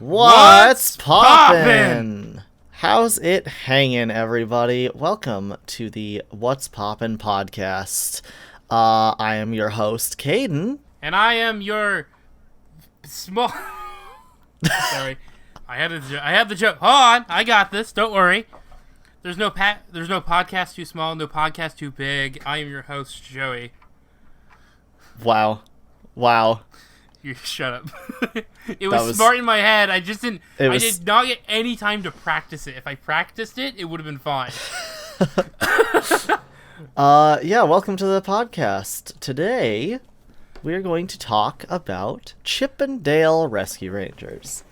What's poppin'? How's it hangin', everybody? Welcome to the What's Poppin' podcast. I am your host, Caden. And I am your small... Sorry. I had the joke. Hold on. I got this. Don't worry. There's no podcast too small, no podcast too big. I am your host, Joey. Wow. You shut up. It was smart in my head. I just didn't. I did not get any time to practice it. If I practiced it, it would have been fine. Welcome to the podcast. Today, we are going to talk about Chip and Dale Rescue Rangers.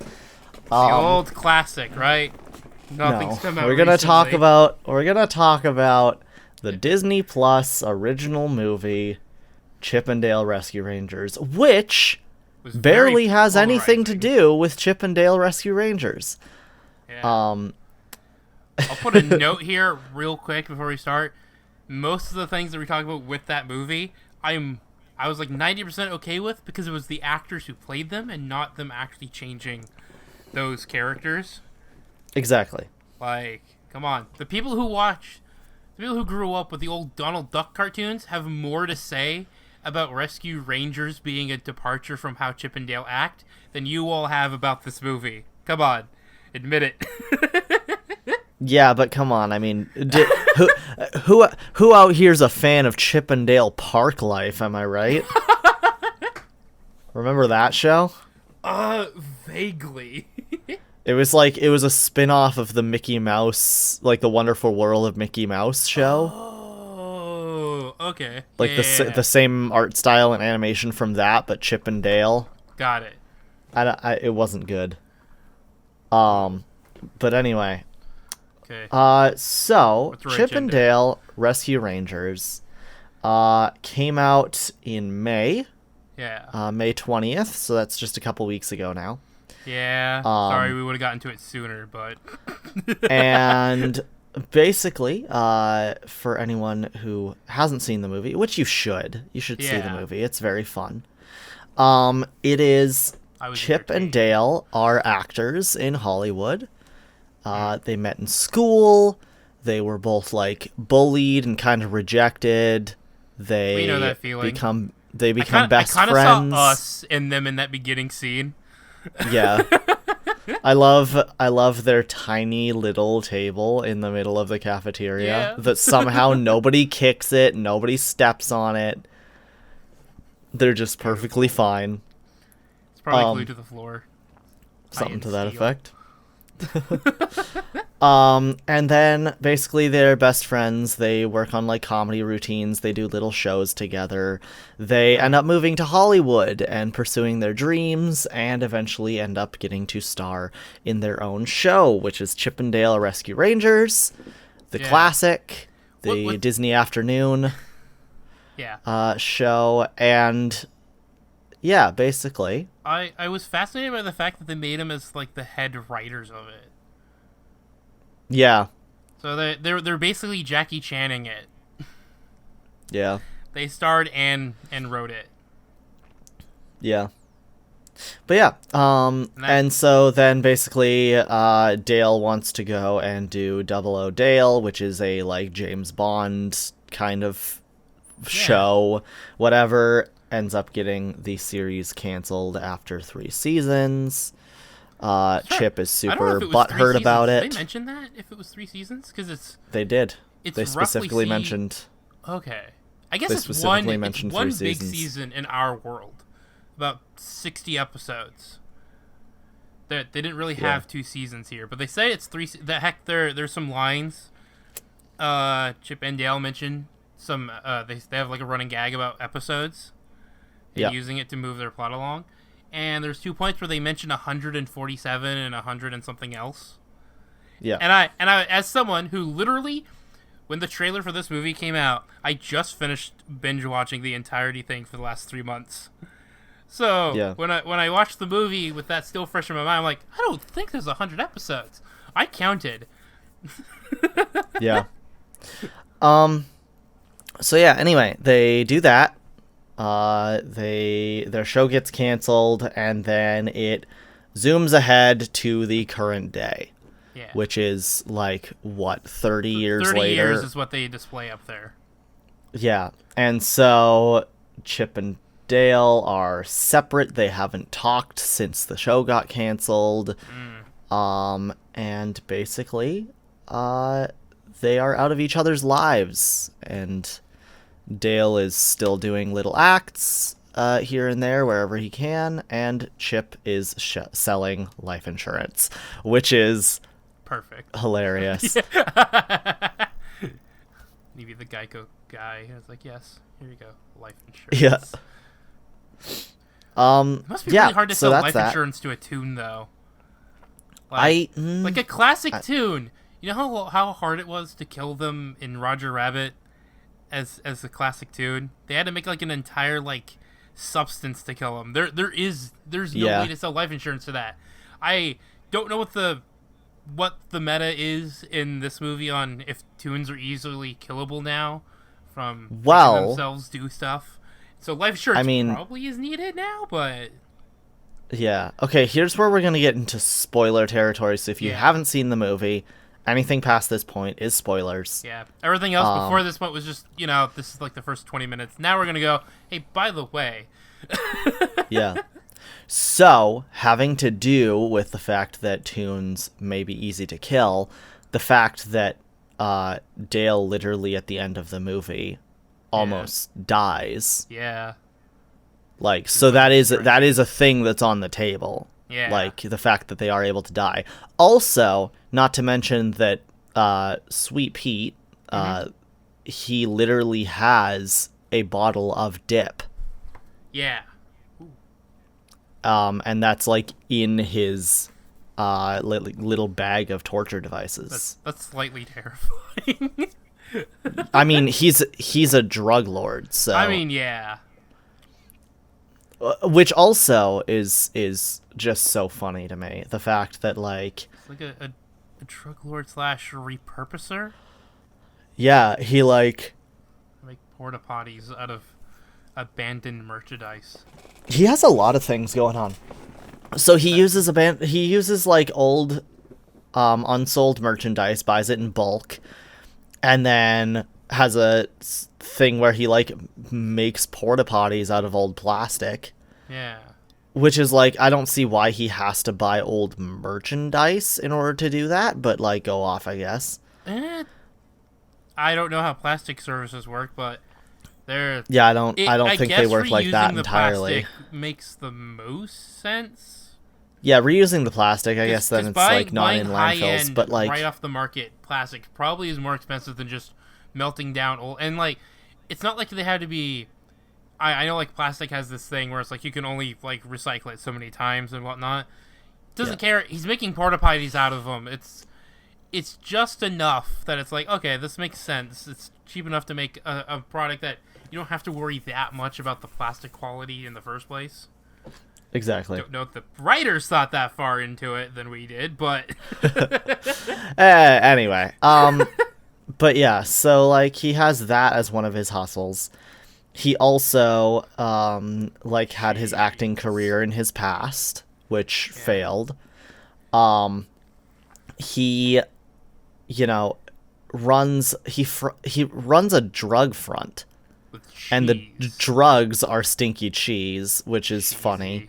The old classic, right? We're gonna talk about the Disney Plus original movie, Chip and Dale Rescue Rangers, which barely has anything to do with Chip and Dale Rescue Rangers. Yeah. I'll put a note here real quick before we start. Most of the things that we talk about with that movie, I was like 90% okay with because it was the actors who played them and not them actually changing those characters. Exactly. Like, come on. The people who grew up with the old Donald Duck cartoons have more to say about Rescue Rangers being a departure from how Chip and Dale act than you all have about this movie. Come on. Admit it. Yeah, but come on. I mean, who out here's a fan of Chip and Dale Park Life, am I right? Remember that show? Vaguely. It was a spin-off of the Mickey Mouse, like the Wonderful World of Mickey Mouse show. Oh, okay. Like the same art style and animation from that, but Chip and Dale. Got it. It wasn't good. But anyway. Okay. So Chip and Dale Rescue Rangers, came out in May. Yeah. May 20th. So that's just a couple weeks ago now. Yeah. Sorry, we would have gotten to it sooner, but. And basically, for anyone who hasn't seen the movie, which you should see the movie. It's very fun. It is Chip and Dale are actors in Hollywood. They met in school. They were both like bullied and kind of rejected. We know that feeling. They become best friends. I kind of saw us and them in that beginning scene. Yeah. I love their tiny little table in the middle of the cafeteria that somehow nobody kicks it, nobody steps on it. They're just perfectly fine. It's probably glued to the floor. Something to that effect. And then basically they're best friends. They work on like comedy routines. They do little shows together. They end up moving to Hollywood and pursuing their dreams and eventually end up getting to star in their own show, which is Chip and Dale Rescue Rangers, the classic, the Disney Afternoon show. And yeah, basically. I was fascinated by the fact that they made him as like the head writers of it. Yeah. So they're basically Jackie Channing it. Yeah. They starred and wrote it. Yeah. But yeah, and so then basically Dale wants to go and do Double O Dale, which is a like James Bond kind of show, whatever. Ends up getting the series canceled after 3 seasons. Chip is super butthurt about it. Did they mention that if it was 3 seasons? Because they did. They specifically mentioned. Okay, I guess it's one big season in our world, about 60 episodes. They didn't really have 2 seasons here, but they say it's 3. There's some lines. Chip and Dale mention some. They have like a running gag about episodes. And using it to move their plot along. And there's 2 points where they mention 147 and 100 and something else. Yeah. And I as someone who literally, when the trailer for this movie came out, I just finished binge watching the entirety thing for the last 3 months. So when I watched the movie with that still fresh in my mind, I'm like, I don't think there's 100 episodes. I counted. Yeah. So yeah. Anyway, they do that. Their show gets canceled, and then it zooms ahead to the current day. Yeah. Which is, like, what, 30 years 30 later? 30 years is what they display up there. Yeah. And so Chip and Dale are separate. They haven't talked since the show got canceled. And basically, they are out of each other's lives. And Dale is still doing little acts here and there wherever he can. And Chip is selling life insurance, which is... perfect. Hilarious. Maybe the Geico guy is like, yes, here you go, life insurance. Yeah. It must be really hard to sell life insurance to a tune, though. Like a classic tune. You know how hard it was to kill them in Roger Rabbit as a classic tune? They had to make like an entire like substance to kill them. There's no way to sell life insurance to that. I don't know what the meta is in this movie on if tunes are easily killable now from making themselves do stuff. So life insurance probably is needed now, but... Yeah. Okay, here's where we're going to get into spoiler territory, so if you haven't seen the movie, anything past this point is spoilers. Yeah. Everything else before this point was just, this is like the first 20 minutes. Now we're going to go, hey, by the way... Yeah. So, having to do with the fact that tunes may be easy to kill, the fact that Dale literally at the end of the movie almost dies. Yeah. Like, so that is a thing that's on the table. Yeah. Like, the fact that they are able to die. Also, not to mention that Sweet Pete, he literally has a bottle of dip. Yeah. And that's like in his little bag of torture devices. That's slightly terrifying. I mean, he's a drug lord, so. I mean, yeah. Which also is just so funny to me. The fact that like. It's like a drug lord / repurposer. Yeah, he like. Make porta potties out of abandoned merchandise. He has a lot of things going on. So he uses like old unsold merchandise, buys it in bulk, and then has a thing where he like makes porta potties out of old plastic. Yeah. Which is like, I don't see why he has to buy old merchandise in order to do that, but like go off, I guess. I don't know how plastic services work, but yeah, I don't think they work like that entirely. Plastic makes the most sense. Yeah, reusing the plastic, I guess then it's like not in landfills, but like right off the market plastic probably is more expensive than just melting down old. And like, it's not like they had to be. I know like plastic has this thing where it's like you can only like recycle it so many times and whatnot. Doesn't care. He's making porta potties out of them. It's just enough that it's like, okay, this makes sense. It's cheap enough to make a product that you don't have to worry that much about the plastic quality in the first place. Exactly. Don't know if the writers thought that far into it than we did, but... Anyway. But yeah, so like he has that as one of his hustles. He also like had his acting career in his past, which failed. He runs a drug front. And the drugs are stinky cheese, which is funny.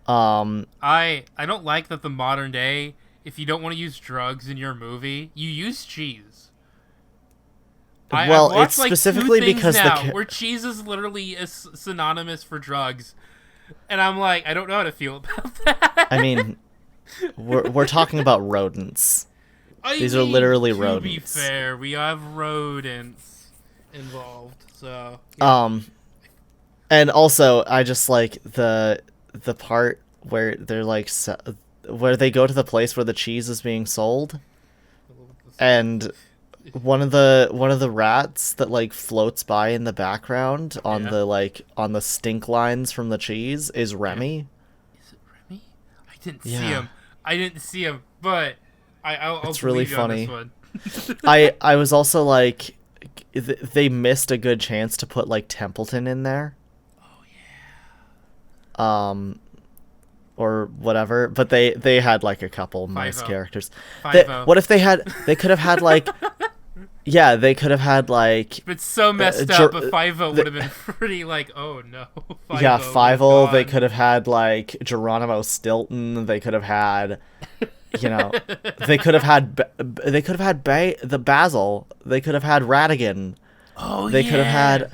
I don't like that the modern day, if you don't want to use drugs in your movie, you use cheese. Well, it's specifically because where cheese is literally synonymous for drugs, and I'm like, I don't know how to feel about that. I mean, we're talking about rodents. These are literally rodents. To be fair, we have rodents involved, so. Yeah. And also, I just like the part where they're like where they go to the place where the cheese is being sold, and one of the rats that like floats by in the background on the stink lines from the cheese is Remy. Is it Remy? I didn't see him, but I'll it's really funny. On this one. I was also like, they missed a good chance to put like Templeton in there. Oh yeah. or whatever, but they had like a couple nice characters. What if they could have had like yeah, they could have had like it's so messed up, but 5-0 would have been pretty like, oh no. 5-0, yeah, 5-0, they could have had like Geronimo Stilton, they could have had they could have had the Basil, they could have had Ratigan. Oh, they could have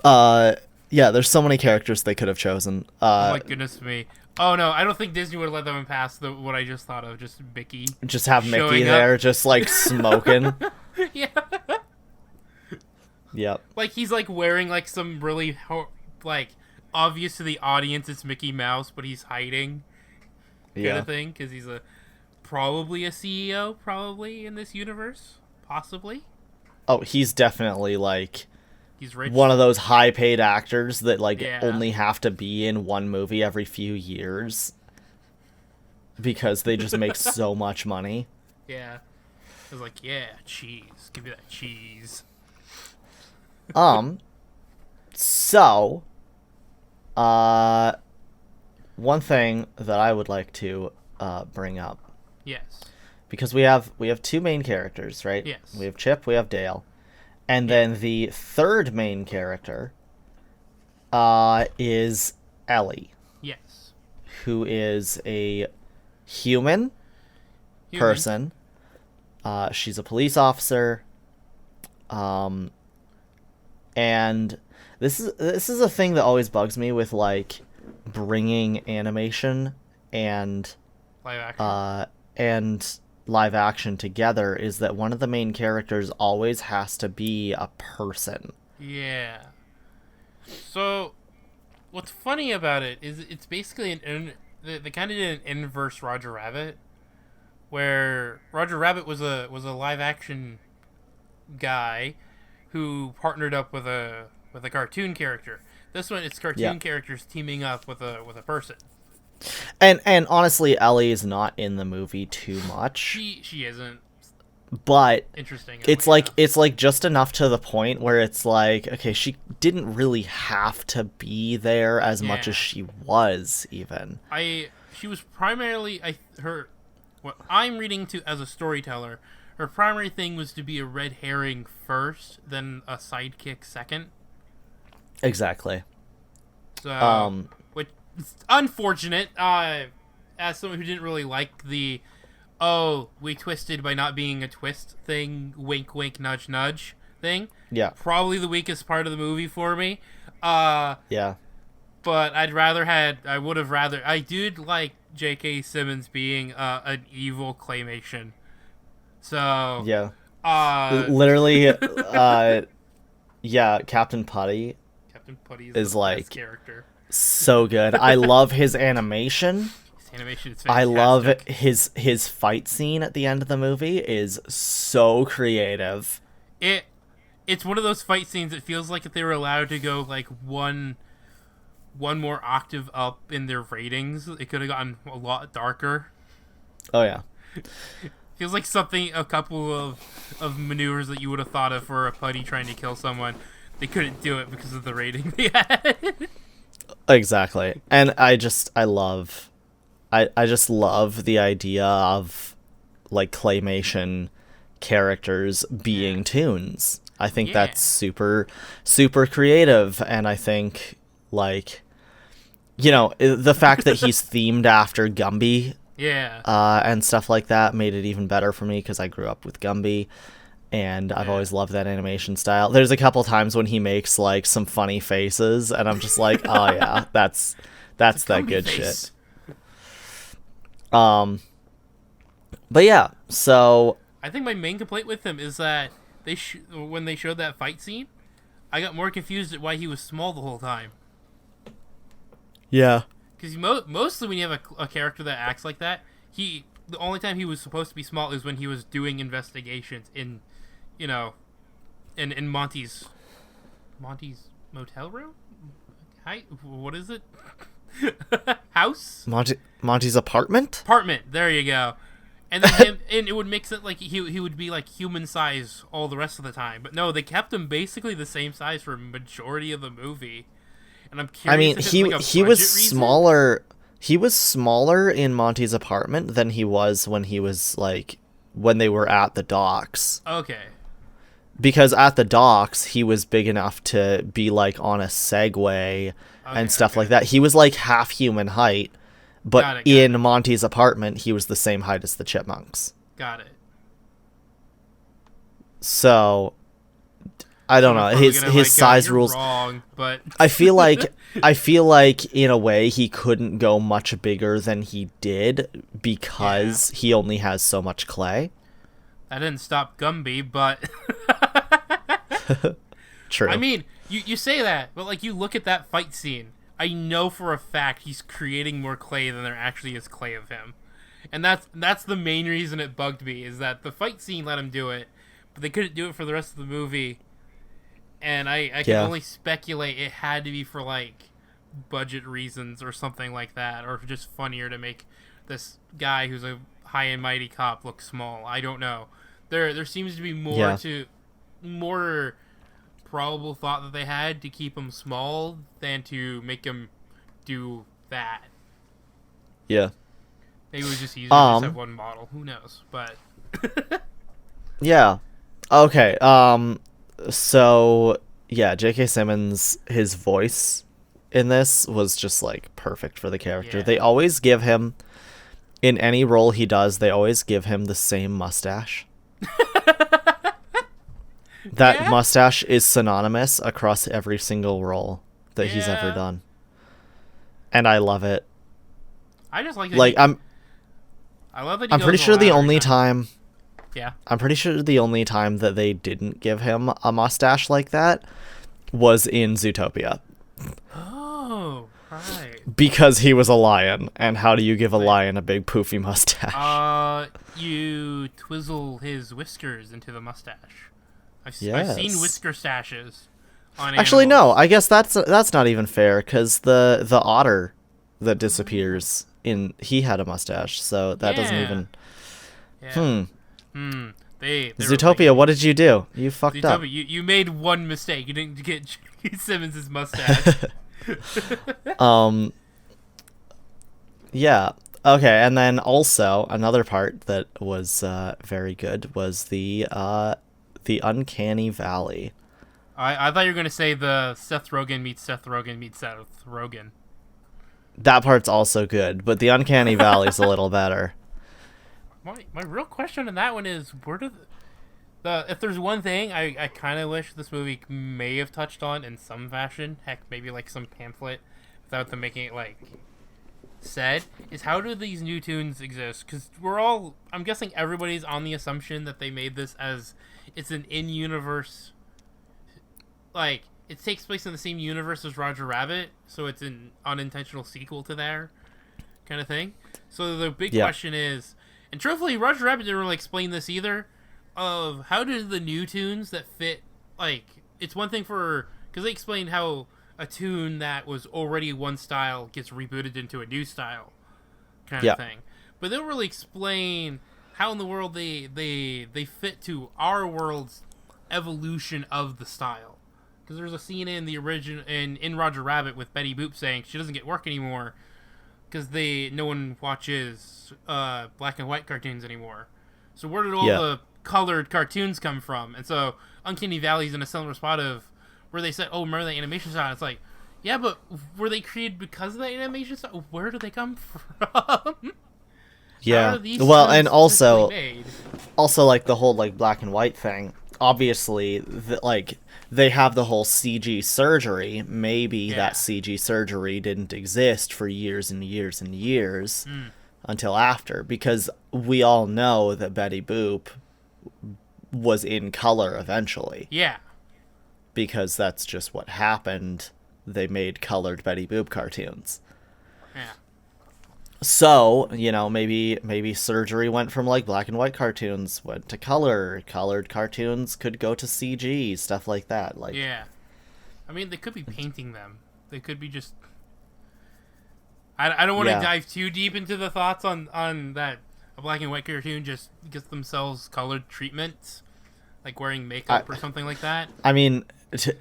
had yeah, there's so many characters they could have chosen. Oh my goodness me. Oh no, I don't think Disney would have let them pass what I just thought of, just Mickey. Just have Mickey there, just like smoking. Yeah. Yep. Like he's like wearing like some really like obvious to the audience it's Mickey Mouse, but he's hiding. Kind of thing, because he's probably a CEO, probably in this universe, possibly. Oh, he's definitely like. He's rich. One of those high-paid actors that like only have to be in one movie every few years because they just make so much money. Yeah, I was like, yeah, cheese. Give me that cheese. So, one thing that I would like to bring up. Yes. Because we have two main characters, right? Yes. We have Chip. We have Dale. And then the third main character is Ellie. Yes. Who is a human person. She's a police officer. And this is a thing that always bugs me with like bringing animation and live action together is that one of the main characters always has to be a person. Yeah. So, what's funny about it is it's basically they kind of did an inverse Roger Rabbit, where Roger Rabbit was a live action guy who partnered up with a cartoon character. This one, it's cartoon characters teaming up with a person. And honestly, Ellie is not in the movie too much. She isn't. But interesting. It's like just enough to the point where it's like, okay, she didn't really have to be there as much as she was even. She was primarily what I'm reading to as a storyteller, her primary thing was to be a red herring first, then a sidekick second. Exactly. So which is unfortunate, as someone who didn't really like the we twisted by not being a twist thing, wink wink nudge nudge thing. Yeah. Probably the weakest part of the movie for me. Yeah. But I did like J.K. Simmons being an evil claymation. So yeah. Literally yeah, Captain Putty is the like character. So good. I love his animation. His animation is fantastic. I love his fight scene at the end of the movie is so creative. It's one of those fight scenes that feels like if they were allowed to go like one more octave up in their ratings, it could have gotten a lot darker. Oh yeah. Feels like a couple of maneuvers that you would have thought of for a putty trying to kill someone. They couldn't do it because of the rating they had. Exactly. And I just love the idea of like claymation characters being toons. I think that's super, super creative. And I think like, the fact that he's themed after Gumby and stuff like that made it even better for me because I grew up with Gumby. And I've always loved that animation style. There's a couple times when he makes like some funny faces, and I'm just like, oh yeah, that's that good shit. But yeah, so I think my main complaint with him is that when they showed that fight scene, I got more confused at why he was small the whole time. Yeah, because mostly when you have a character that acts like that, the only time he was supposed to be small is when he was doing investigations in Monty's motel room? What is it? House? Monty's apartment? Apartment, there you go. And then and it would make sense like he would be like human size all the rest of the time. But no, they kept him basically the same size for a majority of the movie. and I'm curious. I mean, he was smaller. He was smaller in Monty's apartment than he was when he was like when they were at the docks. Okay. Because at the docks, he was big enough to be like on a Segway and stuff like that. He was like half human height, but in Monty's apartment, he was the same height as the chipmunks. Got it. So I don't know. His size rules. Wrong, but I feel like in a way he couldn't go much bigger than he did because he only has so much clay. That didn't stop Gumby, but true. I mean, you say that, but like you look at that fight scene, I know for a fact he's creating more clay than there actually is clay of him. And that's the main reason it bugged me, is that the fight scene let him do it, but they couldn't do it for the rest of the movie. And I can only speculate it had to be for, like, budget reasons or something like that, or just funnier to make this guy who's a high and mighty cop look small. I don't know. There seems to be more probable thought that they had to keep him small than to make him do that. Yeah. Maybe it was just easier to just have one model. Who knows? But yeah. Okay. So, yeah, J.K. Simmons, his voice in this was just, like, perfect for the character. They always give him, in any role he does, they always give him the same mustache. That mustache is synonymous across every single role that he's ever done. And I love it. I just like that. Like, I love that I'm pretty sure the only time... Yeah. I'm pretty sure the only time that they didn't give him a mustache like that was in Zootopia. Oh, right. Because he was a lion, and how do you give a lion a big poofy mustache? You twizzle his whiskers into the mustache. I've seen whisker stashes on Actually, animals. no. I guess that's not even fair, because the otter that disappears, he had a mustache, so that doesn't even... Yeah. Zootopia, what did you do? You fucked up. You made one mistake. You didn't get J.K. Simmons' mustache. Yeah. Okay, and then also another part that was very good was the Uncanny Valley. I thought you were gonna say the Seth Rogen meets Seth Rogen meets Seth Rogen. That part's also good, but the Uncanny Valley's a little better. My real question on that one is, where do if there's one thing I kind of wish this movie may have touched on in some fashion, heck, maybe like some pamphlet without them making it like said, is how do these new tunes exist? Because I'm guessing everybody's on the assumption that they made this as it's an in-universe, like it takes place in the same universe as Roger Rabbit, so it's an unintentional sequel to there kind of thing. So the big question is, and truthfully, Roger Rabbit didn't really explain this either, of how do the new tunes that fit, like, it's one thing for, because they explained how a tune that was already one style gets rebooted into a new style kind of thing. But they don't really explain how in the world they fit to our world's evolution of the style. Because there's a scene in the original, in Roger Rabbit with Betty Boop saying she doesn't get work anymore because no one watches black and white cartoons anymore. So where did all the colored cartoons come from? And so Uncanny Valley's in a similar spot of where they said, oh, remember the animation style? It's like, yeah, but were they created because of the animation style? Where do they come from? Yeah. Well, and also like the whole like black and white thing. Obviously, like they have the whole CG surgery. Maybe that CG surgery didn't exist for years and years and years until after, because we all know that Betty Boop was in color eventually. Yeah. Because that's just what happened. They made colored Betty Boop cartoons. Yeah. So, you know, maybe surgery went from like black and white cartoons went to color. Colored cartoons could go to CG, stuff like that. Like, yeah. I mean, they could be painting them. They could be just... I don't want to dive too deep into the thoughts on that a black and white cartoon just gets themselves colored treatments, like wearing makeup or something like that. I mean,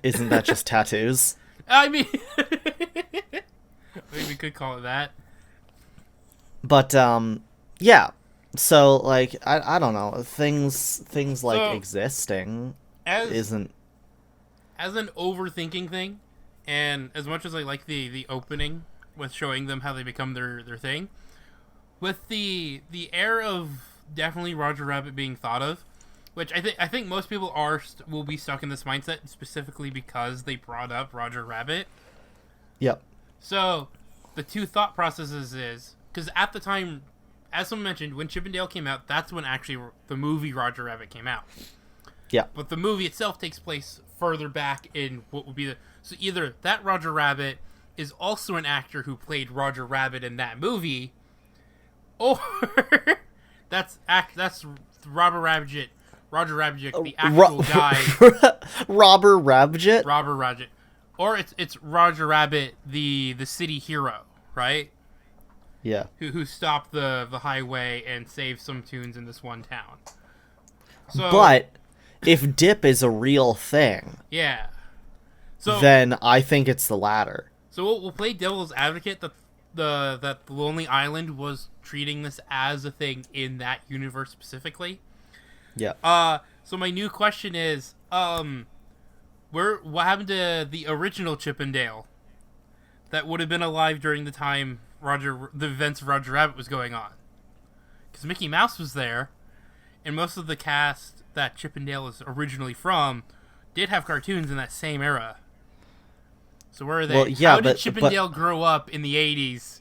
isn't that just tattoos? I mean, maybe we could call it that. But yeah. So like I don't know, things like So, existing isn't as an overthinking thing, and as much as I like the opening with showing them how they become their thing, with the air of definitely Roger Rabbit being thought of, which I think most people will be stuck in this mindset specifically because they brought up Roger Rabbit. Yep. So the two thought processes is because at the time, as someone mentioned, when Chip and Dale came out, that's when actually the movie Roger Rabbit came out. Yeah. But the movie itself takes place further back in what would be so either that Roger Rabbit is also an actor who played Roger Rabbit in that movie, or that's Robert Rabbit, the actual guy. Robert Rabbit. Robert Rabbit, or it's Roger Rabbit, the city hero, right? Yeah. Who stopped the highway and saved some tunes in this one town. So, but if Dip is a real thing, yeah. So then I think it's the latter. So we'll play devil's advocate that the Lonely Island was treating this as a thing in that universe specifically. Yeah. So my new question is, what happened to the original Chip and Dale that would have been alive during the time the events of Roger Rabbit was going on? Because Mickey Mouse was there, and most of the cast that Chip and Dale is originally from did have cartoons in that same era. So where are they? Well, yeah, How did Chip and Dale grow up in the 80s?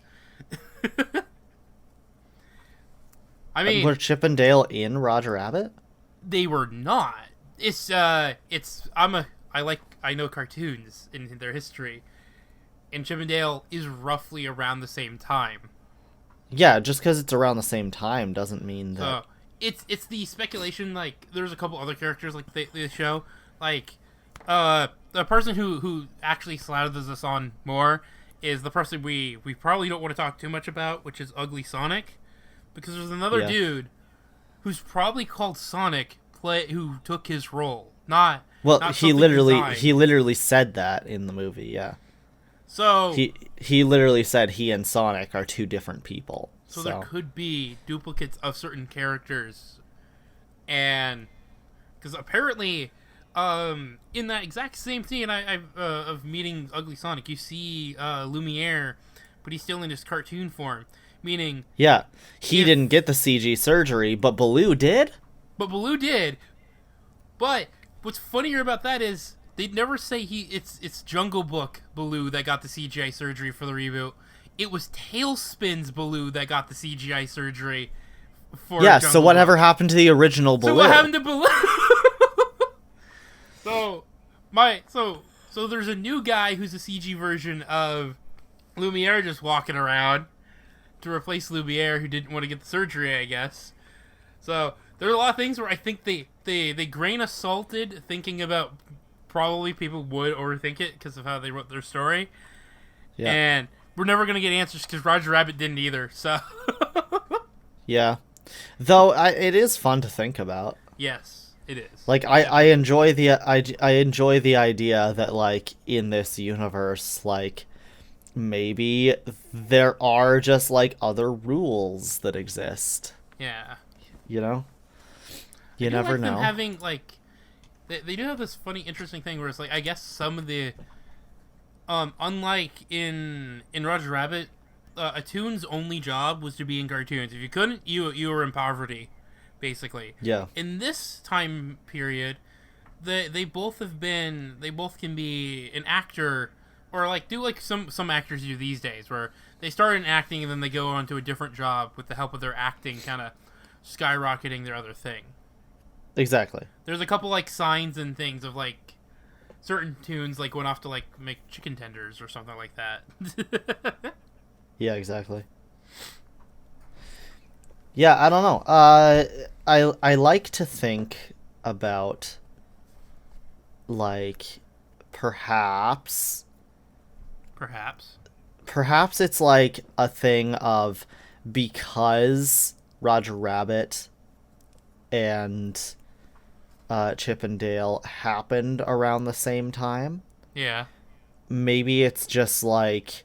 I mean, were Chip and Dale in Roger Rabbit? They were not. I know cartoons in their history, and Chip and Dale is roughly around the same time. Yeah, just because it's around the same time doesn't mean that. It's the speculation. Like, there's a couple other characters like the show, like the person who actually slathers us on more is the person we probably don't want to talk too much about, which is Ugly Sonic, because there's another dude who's probably called Sonic who took his role. Not he literally said that in the movie. Yeah. So he literally said he and Sonic are two different people. So there could be duplicates of certain characters, and because apparently, in that exact same scene of meeting Ugly Sonic, you see Lumiere, but he's still in his cartoon form. Meaning, yeah, he didn't get the CG surgery, but Baloo did. But what's funnier about that is they'd never say it's Jungle Book Baloo that got the CGI surgery for the reboot. It was Tailspin's Baloo that got the CGI surgery for Yeah, Jungle so whatever Book. happened to the original Baloo? So what happened to Baloo? So there's a new guy who's a CG version of Lumiere just walking around to replace Lumiere, who didn't want to get the surgery, I guess. So there are a lot of things where I think they grain of salted thinking about probably people would overthink it because of how they wrote their story. Yeah. And we're never going to get answers because Roger Rabbit didn't either, so... Yeah. Though, it is fun to think about. Yes, it is. Like, I enjoy the idea that, like, in this universe, like, maybe there are just, like, other rules that exist. Yeah. You know? You never know. Them having, like... They do have this funny, interesting thing where it's like, I guess some of the... unlike in Roger Rabbit, a toon's only job was to be in cartoons. If you couldn't, you were in poverty, basically. Yeah. In this time period, they both can be an actor, or like do like some actors do these days, where they start in acting and then they go on to a different job with the help of their acting, kind of skyrocketing their other thing. Exactly. There's a couple like signs and things of like certain tunes like went off to like make chicken tenders or something like that. Yeah, exactly. Yeah, I don't know. I like to think about like perhaps it's like a thing of because Roger Rabbit and Chip and Dale happened around the same time. Yeah. maybe it's just like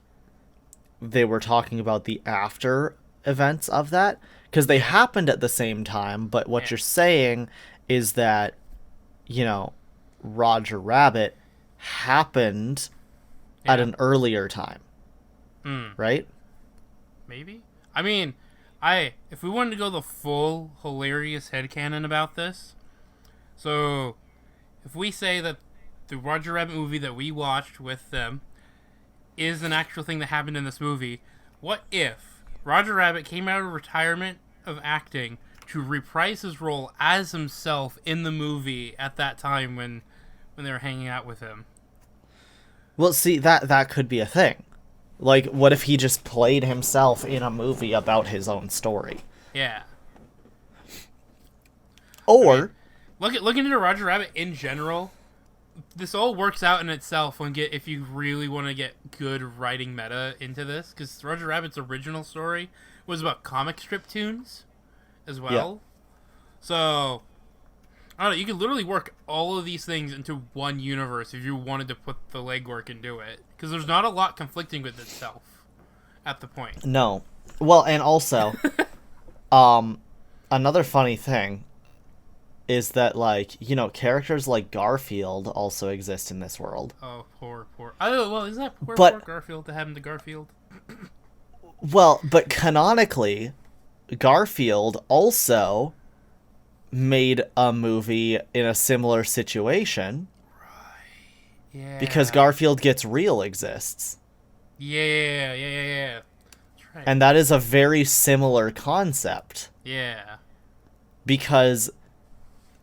they were talking about the after events of that, because they happened at the same time, but what you're saying is that, you know, Roger Rabbit happened at an earlier time. Right? Maybe? I mean, if we wanted to go the full hilarious headcanon about this, so if we say that the Roger Rabbit movie that we watched with them is an actual thing that happened in this movie, what if Roger Rabbit came out of retirement of acting to reprise his role as himself in the movie at that time when they were hanging out with him? Well, see, that could be a thing. Like, what if he just played himself in a movie about his own story? Yeah. Or looking into Roger Rabbit in general, this all works out in itself if you really want to get good writing meta into this, because Roger Rabbit's original story was about comic strip tunes as well. Yeah. So I don't know, you could literally work all of these things into one universe if you wanted to put the legwork and do it, because there's not a lot conflicting with itself at the point. No. Well, and also another funny thing is that, like, you know, characters like Garfield also exist in this world. Oh, poor. Oh, well, is that poor Garfield to happen to Garfield? Well, but canonically, Garfield also made a movie in a similar situation. Right. Yeah. Because Garfield Gets Real exists. Yeah. That's right. And that is a very similar concept. Yeah. Because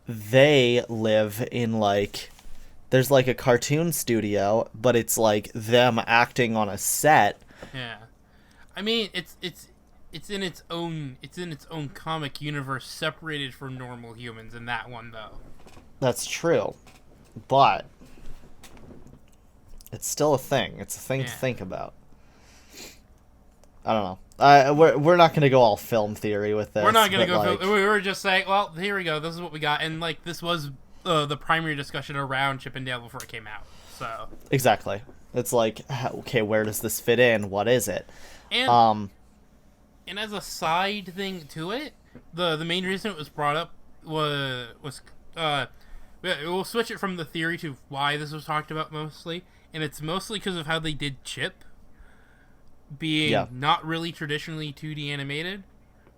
they live in, like, there's like a cartoon studio, but it's like them acting on a set. Yeah. I mean, it's in its own comic universe, separated from normal humans in that one, though. That's true. But it's still a thing. It's a thing to think about. I don't know. We're not going to go all film theory with this. We're not going to go. Like, we were just saying, well, here we go. This is what we got, and like this was the primary discussion around Chip and Dale before it came out. So exactly, it's like, okay, where does this fit in? What is it? And as a side thing to it, the main reason it was brought up was we'll switch it from the theory to why this was talked about mostly, and it's mostly because of how they did Chip being not really traditionally 2D animated,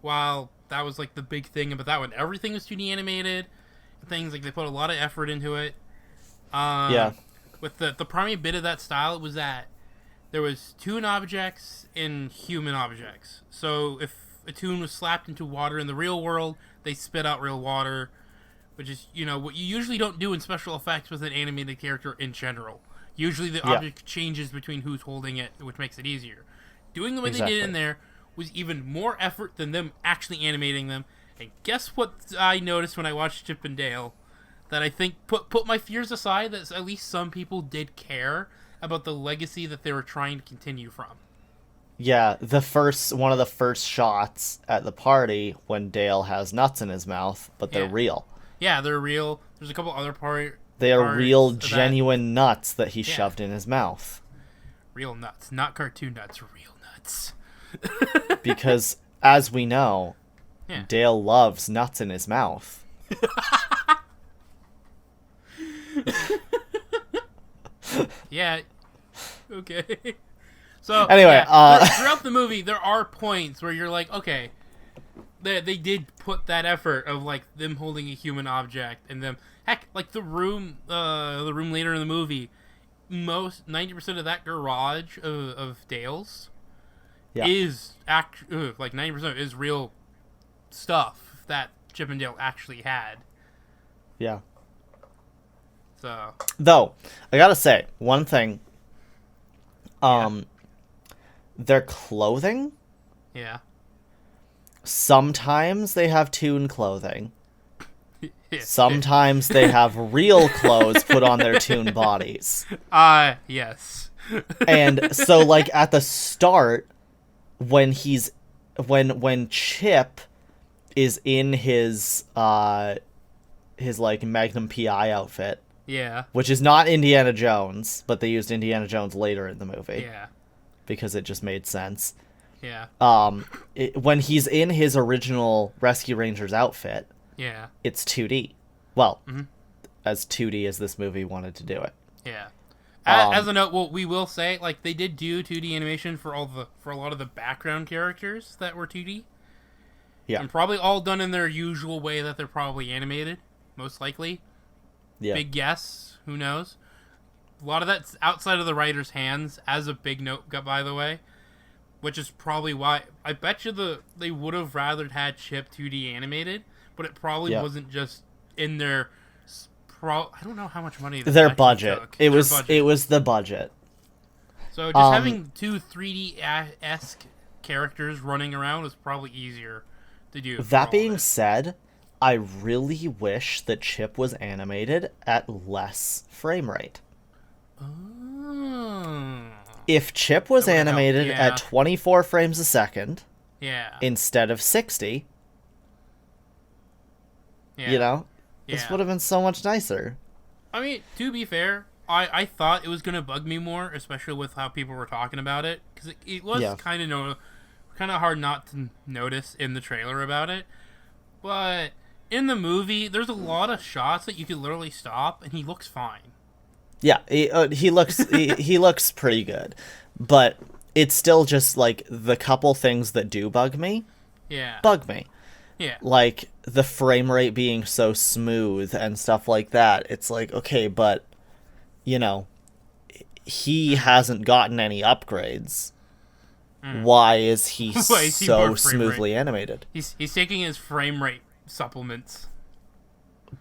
while that was like the big thing about that one. Everything was 2D animated, things like they put a lot of effort into it. With the primary bit of that style, it was that there was toon objects and human objects. So if a toon was slapped into water in the real world, they spit out real water, which is, you know, what you usually don't do in special effects with an animated character in general. Usually the object changes between who's holding it, which makes it easier. Doing the way they did in there was even more effort than them actually animating them. And guess what I noticed when I watched Chip and Dale? That I think put my fears aside, that at least some people did care about the legacy that they were trying to continue from. Yeah, one of the first shots at the party when Dale has nuts in his mouth, but they're real. Yeah, they're real. There's a couple other They are real, genuine nuts that he shoved in his mouth. Real nuts, not cartoon nuts, real nuts. Because, as we know, Dale loves nuts in his mouth. Yeah. Okay. So anyway, throughout the movie, there are points where you're like, okay, they did put that effort of like them holding a human object and them. Heck, like the room later in the movie, 90% of that garage of Dale's is like 90% is real stuff that Chip and Dale actually had. Yeah. So, though, I gotta say one thing. Their clothing. Yeah. Sometimes they have toon clothing. Sometimes they have real clothes put on their toon bodies. Yes. And so, like, at the start, when Chip is in his like Magnum PI outfit, Yeah. Which is not Indiana Jones, but they used Indiana Jones later in the movie. Yeah. Because it just made sense. Yeah. When he's in his original Rescue Rangers outfit, yeah, it's 2D. Well, as 2D as this movie wanted to do it. Yeah. As a note, well, we will say, like, they did do 2D animation for a lot of the background characters that were 2D. Yeah. And probably all done in their usual way that they're probably animated, most likely. Yeah. Big guess. Who knows? A lot of that's outside of the writer's hands, as a big note, by the way. Which is probably why... I bet you they would have rather had Chip 2D animated, but it probably wasn't just in their... I don't know how much money their budget. Took. It was the budget. So just having two 3D-esque characters running around was probably easier to do. That being said, I really wish that Chip was animated at less frame rate. Oh. If Chip was animated at 24 frames a second, instead of 60, you know, this would have been so much nicer. I mean, to be fair, I thought it was going to bug me more, especially with how people were talking about it, because it was kind of hard not to notice in the trailer about it. But in the movie, there's a lot of shots that you could literally stop, and he looks fine. Yeah, he looks he looks pretty good, but it's still just like the couple things that do bug me. Bug me. Yeah. Like the frame rate being so smooth and stuff like that. It's like, okay, but you know, he hasn't gotten any upgrades. Why is he so smoothly animated? He's taking his frame rate supplements.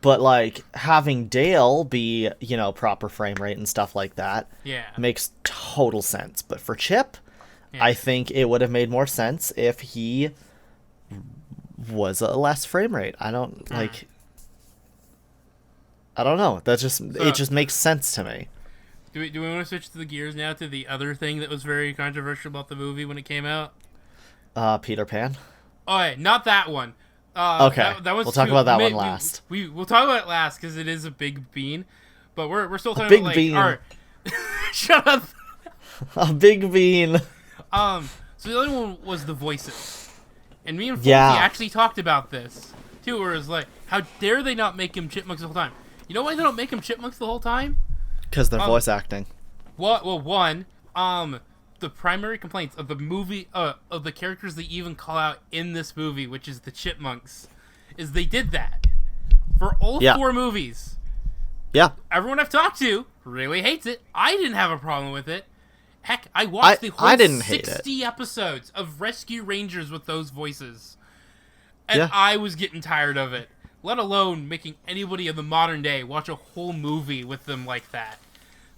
But, like, having Dale be, you know, proper frame rate and stuff like that makes total sense. But for Chip, I think it would have made more sense if he was a less frame rate. I don't know. It just makes sense to me. Do we want to switch to the gears now to the other thing that was very controversial about the movie when it came out? Peter Pan? Oh, yeah, not that one. Okay, we'll talk about that one last. We'll talk about it last because it is a big bean, but we're still talking big about, like, bean. Shut up. A big bean. So the other one was the voices, and me and Fulky actually talked about this too. Where it was like, how dare they not make him chipmunks the whole time? You know why they don't make him chipmunks the whole time? Because they're voice acting. Well, one, the primary complaints of the movie, of the characters they even call out in this movie, which is the chipmunks, is they did that for all 4 movies. Yeah. Everyone I've talked to really hates it. I didn't have a problem with it. Heck, I watched the whole 60 episodes of Rescue Rangers with those voices, and I was getting tired of it. Let alone making anybody in the modern day watch a whole movie with them like that.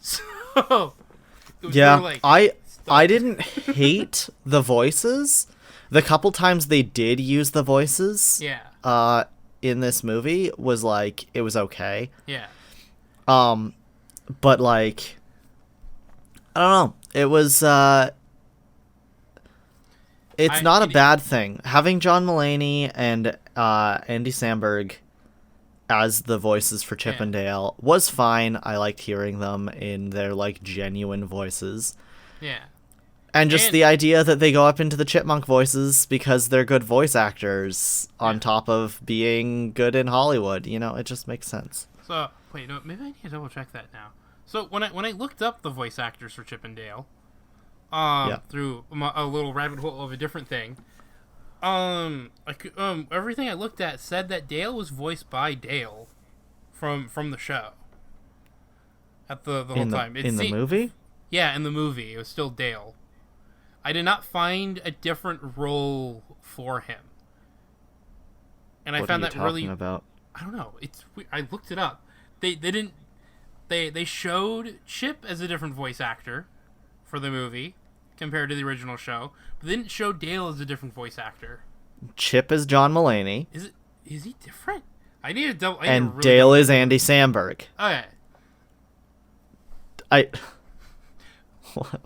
So, I didn't hate the voices. The couple times they did use the voices, in this movie was like, it was okay. Yeah. But like, I don't know. It was it's not a bad thing. Having John Mulaney and Andy Samberg as the voices for Chip and Dale was fine. I liked hearing them in their, like, genuine voices. Yeah. And just the idea that they go up into the chipmunk voices because they're good voice actors on top of being good in Hollywood. You know, it just makes sense. So, wait, no, maybe I need to double check that now. So, when I looked up the voice actors for Chip and Dale, through a little rabbit hole of a different thing, everything I looked at said that Dale was voiced by Dale from the show. At the whole time. In the movie? Yeah, in the movie. It was still Dale. I did not find a different role for him. And I found that really... What are you talking about? I don't know. I looked it up. They didn't... They showed Chip as a different voice actor for the movie compared to the original show, but they didn't show Dale as a different voice actor. Chip is John Mulaney. Is he different? I need to double... And really Dale is Andy Samberg. Okay. I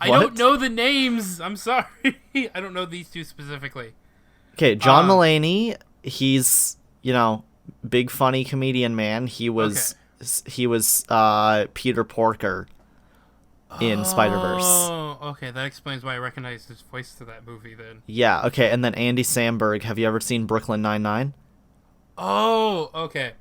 don't know the names. I'm sorry. I don't know these two specifically. Okay, John Mulaney, he's, you know, big funny comedian man. He was Peter Porker in Spider-Verse. Oh, okay, that explains why I recognized his voice to that movie then. Yeah, okay, and then Andy Samberg. Have you ever seen Brooklyn Nine-Nine? Oh, okay.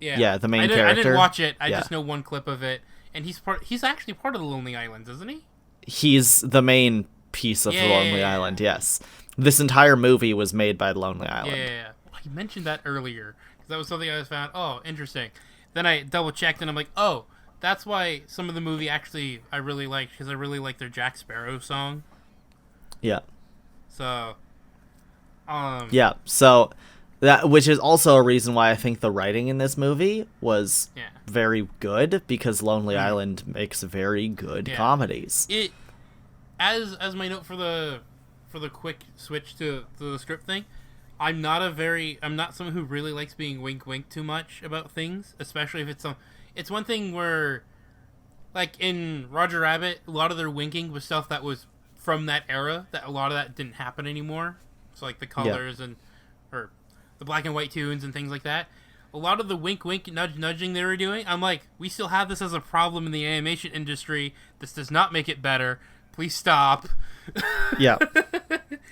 Yeah. Yeah, the main character. I didn't watch it. I just know one clip of it, and he's actually part of the Lonely Islands, isn't he? He's the main piece of the Lonely Island, yes. This entire movie was made by Lonely Island. Yeah. You mentioned that earlier, because that was something I found, interesting. Then I double-checked, and I'm like, oh, that's why some of the movie actually I really liked, because I really like their Jack Sparrow song. Yeah. So, yeah, so that, which is also a reason why I think the writing in this movie was very good, because Lonely Island makes very good comedies. As my note for the quick switch to the script thing, I'm not someone who really likes being wink too much about things, especially if it's one thing where, like in Roger Rabbit, a lot of their winking was stuff that was from that era, that a lot of that didn't happen anymore. So like the colors or the black and white tunes and things like that. A lot of the wink nudging they were doing, I'm like, we still have this as a problem in the animation industry. This does not make it better. Please stop. Yeah.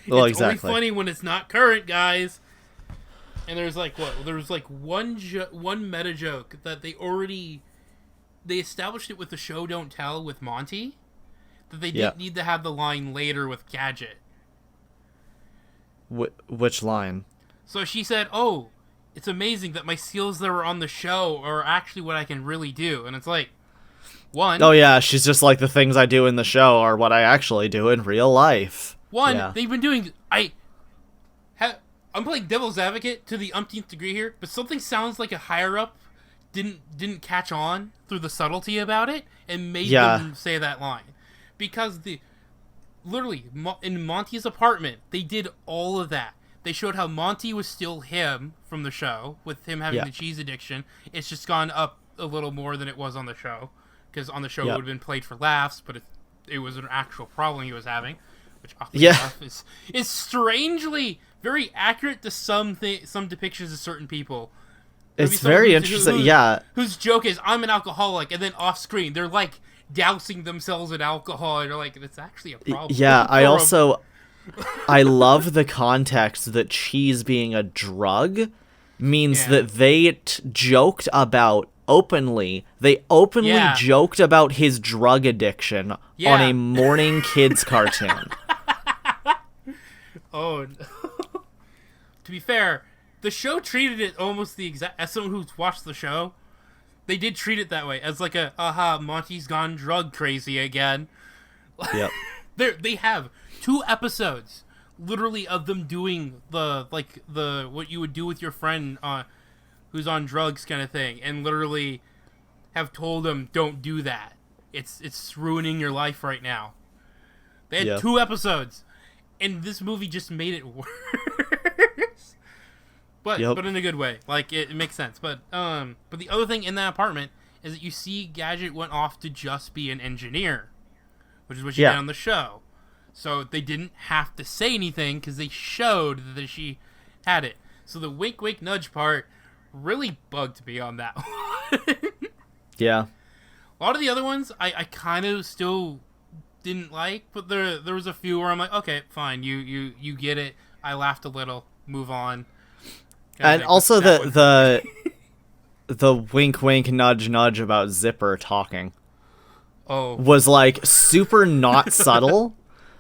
Well, it's only funny when it's not current, guys. And there's like one meta joke that they established it with the show Don't Tell with Monty, that they didn't need to have the line later with Gadget. Which line? So she said, "Oh, it's amazing that my skills that were on the show are actually what I can really do." And it's like, one. Oh yeah, she's just like, the things I do in the show are what I actually do in real life. They've been doing. I'm playing devil's advocate to the umpteenth degree here, but something sounds like a higher up didn't catch on through the subtlety about it and made them say that line, because literally in Monty's apartment they did all of that. They showed how Monty was still him from the show, with him having the cheese addiction. It's just gone up a little more than it was on the show, because on the show it would have been played for laughs, but it was an actual problem he was having, which is strangely very accurate to some depictions of certain people. It's very interesting, whose joke is, I'm an alcoholic, and then off screen they're like dousing themselves in alcohol, and you're like, that's actually a problem. Yeah, I love the context that cheese being a drug means that they joked about openly. They openly joked about his drug addiction on a morning kids cartoon. Oh, to be fair, the show treated it almost the exact. As someone who's watched the show, they did treat it that way, as like a Monty's gone drug crazy again. Yep. They have 2 episodes, literally, of them doing the what you would do with your friend who's on drugs kind of thing, and literally have told them, don't do that. It's ruining your life right now. They had 2 episodes, and this movie just made it worse. But in a good way. Like, it makes sense. But the other thing in that apartment is that you see Gadget went off to just be an engineer, which is what she did on the show. So they didn't have to say anything because they showed that she had it. So the wink nudge part really bugged me on that one. Yeah. A lot of the other ones I kind of still didn't like, but there was a few where I'm like, okay, fine, you get it. I laughed a little, move on. And also the wink nudge about Zipper talking was like super not subtle.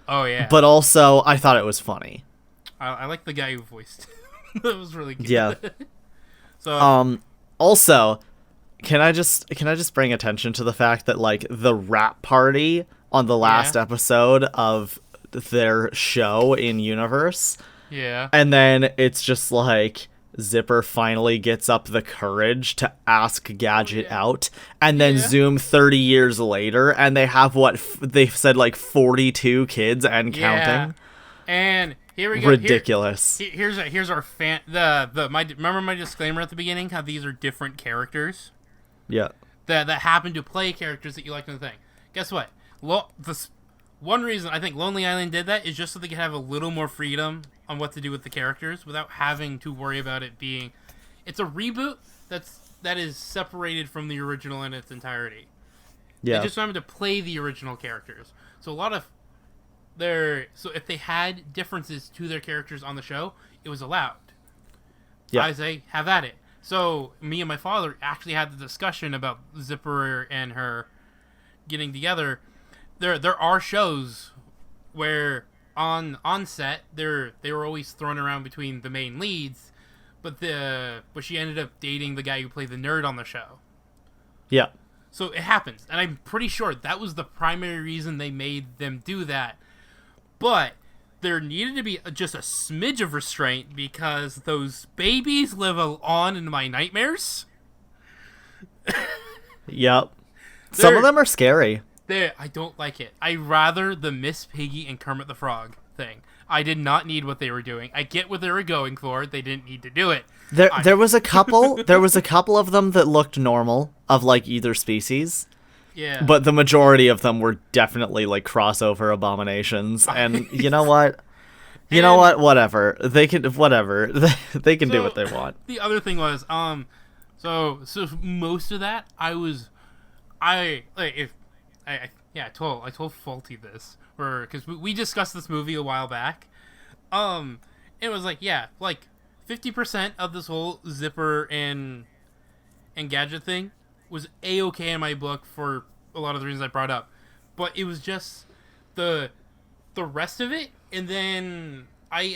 Oh yeah. But also I thought it was funny. I like the guy who voiced it. That was really good. Yeah. So also, can I just bring attention to the fact that like the rap party on the last episode of their show in Universe. Yeah. And then it's just like Zipper finally gets up the courage to ask Gadget out, and then zoom 30 years later, and they have they've said like 42 kids and counting. And here we go. Ridiculous. Here's our fan. Remember my disclaimer at the beginning? How these are different characters. Yeah. That happen to play characters that you like in the thing. Guess what? One reason I think Lonely Island did that is just so they could have a little more freedom on what to do with the characters without having to worry about it being. It's a reboot that's that is separated from the original in its entirety. Yeah. They just want them to play the original characters. So a lot of so if they had differences to their characters on the show, it was allowed. Yeah. I say, have at it. So me and my father actually had the discussion about Zipper and her getting together. There are shows where on set they were always thrown around between the main leads, but she ended up dating the guy who played the nerd on the show. Yeah. So it happens, and I'm pretty sure that was the primary reason they made them do that. But there needed to be just a smidge of restraint because those babies live on in my nightmares. Yep. Some of them are scary. I don't like it. I rather the Miss Piggy and Kermit the Frog thing. I did not need what they were doing. I get what they were going for. They didn't need to do it. There was a couple of them that looked normal of like either species. Yeah. But the majority of them were definitely like crossover abominations. And you know what? Whatever. They can do what they want. The other thing was so most of that I told Faulty this because we discussed this movie a while back. It was like 50% of this whole Zipper and Gadget thing was A-okay in my book for a lot of the reasons I brought up, but it was just the rest of it. And then I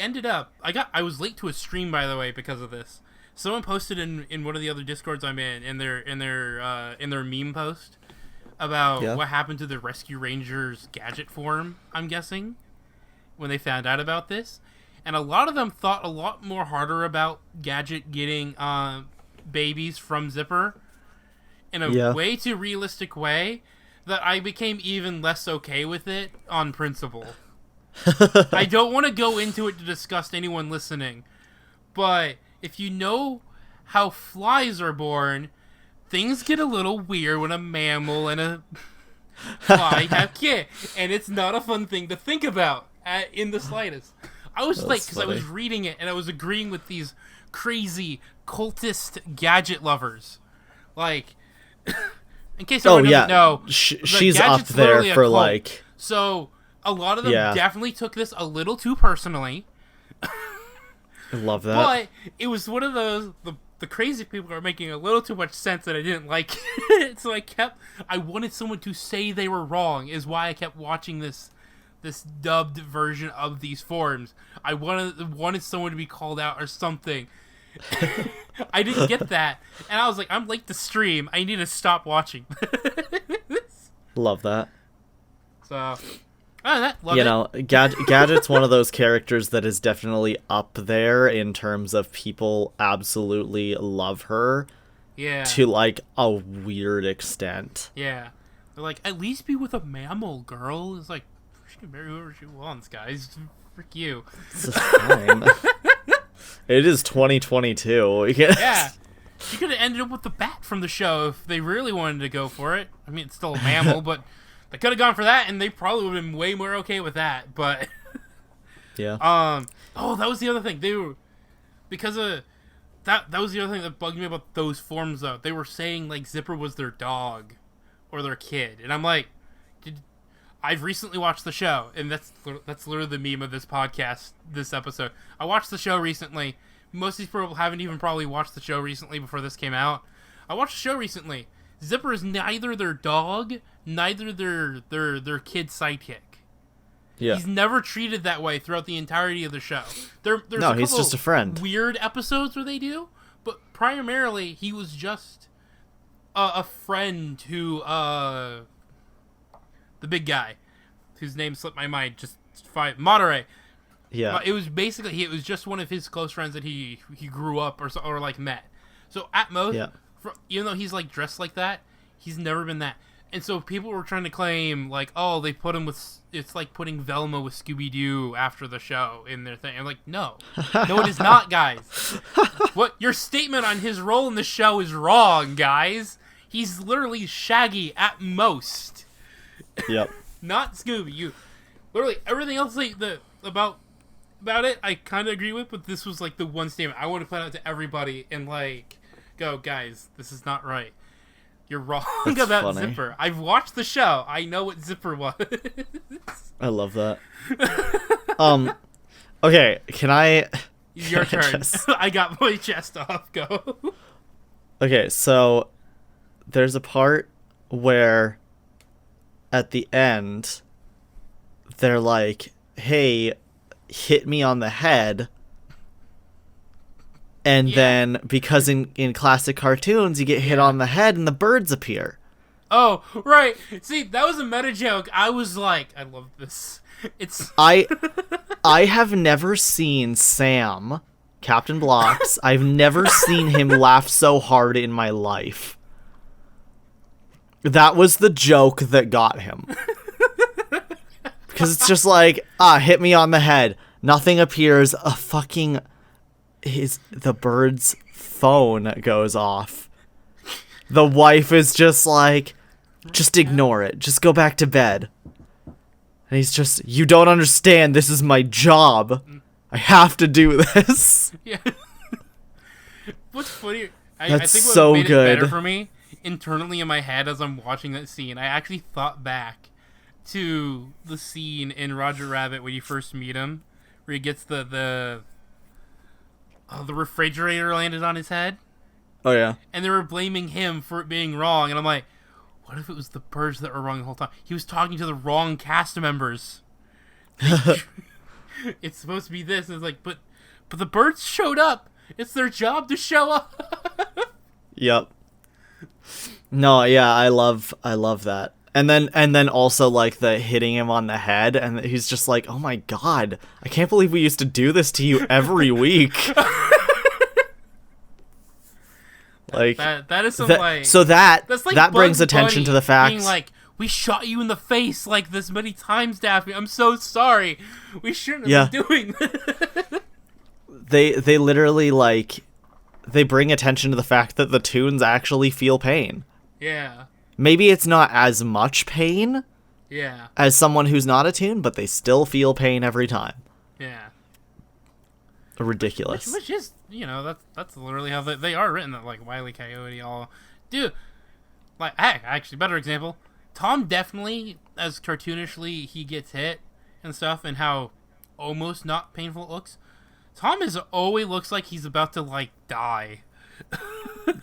was late to a stream, by the way, because of this. Someone posted in one of the other Discords I'm in their meme post about what happened to the Rescue Rangers Gadget forum, I'm guessing, when they found out about this. And a lot of them thought a lot more harder about Gadget getting babies from Zipper in a way too realistic way that I became even less okay with it on principle. I don't want to go into it to disgust anyone listening, but if you know how flies are born, things get a little weird when a mammal and a fly have kids, and it's not a fun thing to think about in the slightest. I was because I was reading it and I was agreeing with these crazy cultist gadget lovers. Like, in case anyone doesn't know, she's up there for like. So a lot of them definitely took this a little too personally. I love that. But it was one of those the crazy people are making a little too much sense that I didn't like it. So I wanted someone to say they were wrong, is why I kept watching this dubbed version of these forums. I wanted someone to be called out or something. I didn't get that, and I was like, I'm late to stream. I need to stop watching. Love that. So, Gadget's one of those characters that is definitely up there in terms of people absolutely love her. Yeah. To like a weird extent. Yeah. They're like, at least be with a mammal, girl. It's like, she can marry whoever she wants, guys. Frick you. This is fine. It is 2022. Yeah. She could have ended up with the bat from the show if they really wanted to go for it. I mean, it's still a mammal, but they could have gone for that, and they probably would have been way more okay with that. But yeah. Oh, that was the other thing. They were because of that. That was the other thing that bugged me about those forums, though. They were saying like Zipper was their dog or their kid, and I'm like, I've recently watched the show, and that's literally the meme of this podcast, this episode. I watched the show recently. Most of these people haven't even probably watched the show recently before this came out. I watched the show recently. Zipper is neither their dog, neither their kid sidekick. Yeah. He's never treated that way throughout the entirety of the show. There's he's just a friend. Weird episodes where they do, but primarily he was just a friend who the big guy, whose name slipped my mind, Monterey. Yeah. It was basically, it was just one of his close friends that he grew up or like met. So at most, even though he's like dressed like that, he's never been that. And so people were trying to claim like, oh, they put him with, it's like putting Velma with Scooby-Doo after the show in their thing. I'm like, no, it is not, guys. What your statement on his role in the show is wrong, guys. He's literally Shaggy at most. Yep. Not Scooby. You literally everything else about it I kind of agree with, but this was like the one statement I want to put out to everybody and like go, guys, this is not right. You're wrong That's about funny. Zipper. I've watched the show. I know what Zipper was. I love that. Okay, can I... Your turn. I got my chest off. Go. Okay, so there's a part where at the end they're like, hey, hit me on the head. And then, because in classic cartoons, you get hit on the head and the birds appear. Oh, right. See, that was a meta joke. I was like, I love this. I have never seen Sam, Captain Blocks, I've never seen him laugh so hard in my life. That was the joke that got him. Because it's just like, hit me on the head. Nothing appears. The bird's phone goes off. The wife is just like, just ignore it. Just go back to bed. And he's just, you don't understand. This is my job. I have to do this. Yeah. What's funny? I That's think what so made good. it better for me, internally in my head as I'm watching that scene, I actually thought back to the scene in Roger Rabbit when you first meet him, where he gets the refrigerator landed on his head. Oh, yeah. And they were blaming him for it being wrong. And I'm like, what if it was the birds that were wrong the whole time? He was talking to the wrong cast members. It's supposed to be this. And it's like, but the birds showed up. It's their job to show up. Yep. No, yeah, I love that. And then also like the hitting him on the head, and he's just like, oh my god, I can't believe we used to do this to you every week. Like that is some that's like that brings Bugs attention Bunny to the fact, being like, we shot you in the face like this many times, Daphne. I'm so sorry. We shouldn't have been doing this. They literally like they bring attention to the fact that the Toons actually feel pain. Yeah. Maybe it's not as much pain as someone who's not a Toon, but they still feel pain every time. Yeah. Ridiculous. Which is, that's literally how they are written. That like Wile E. Coyote all, dude. Like, actually, better example. Tom definitely, as cartoonishly he gets hit and stuff, and how almost not painful it looks. Tom always looks like he's about to like die.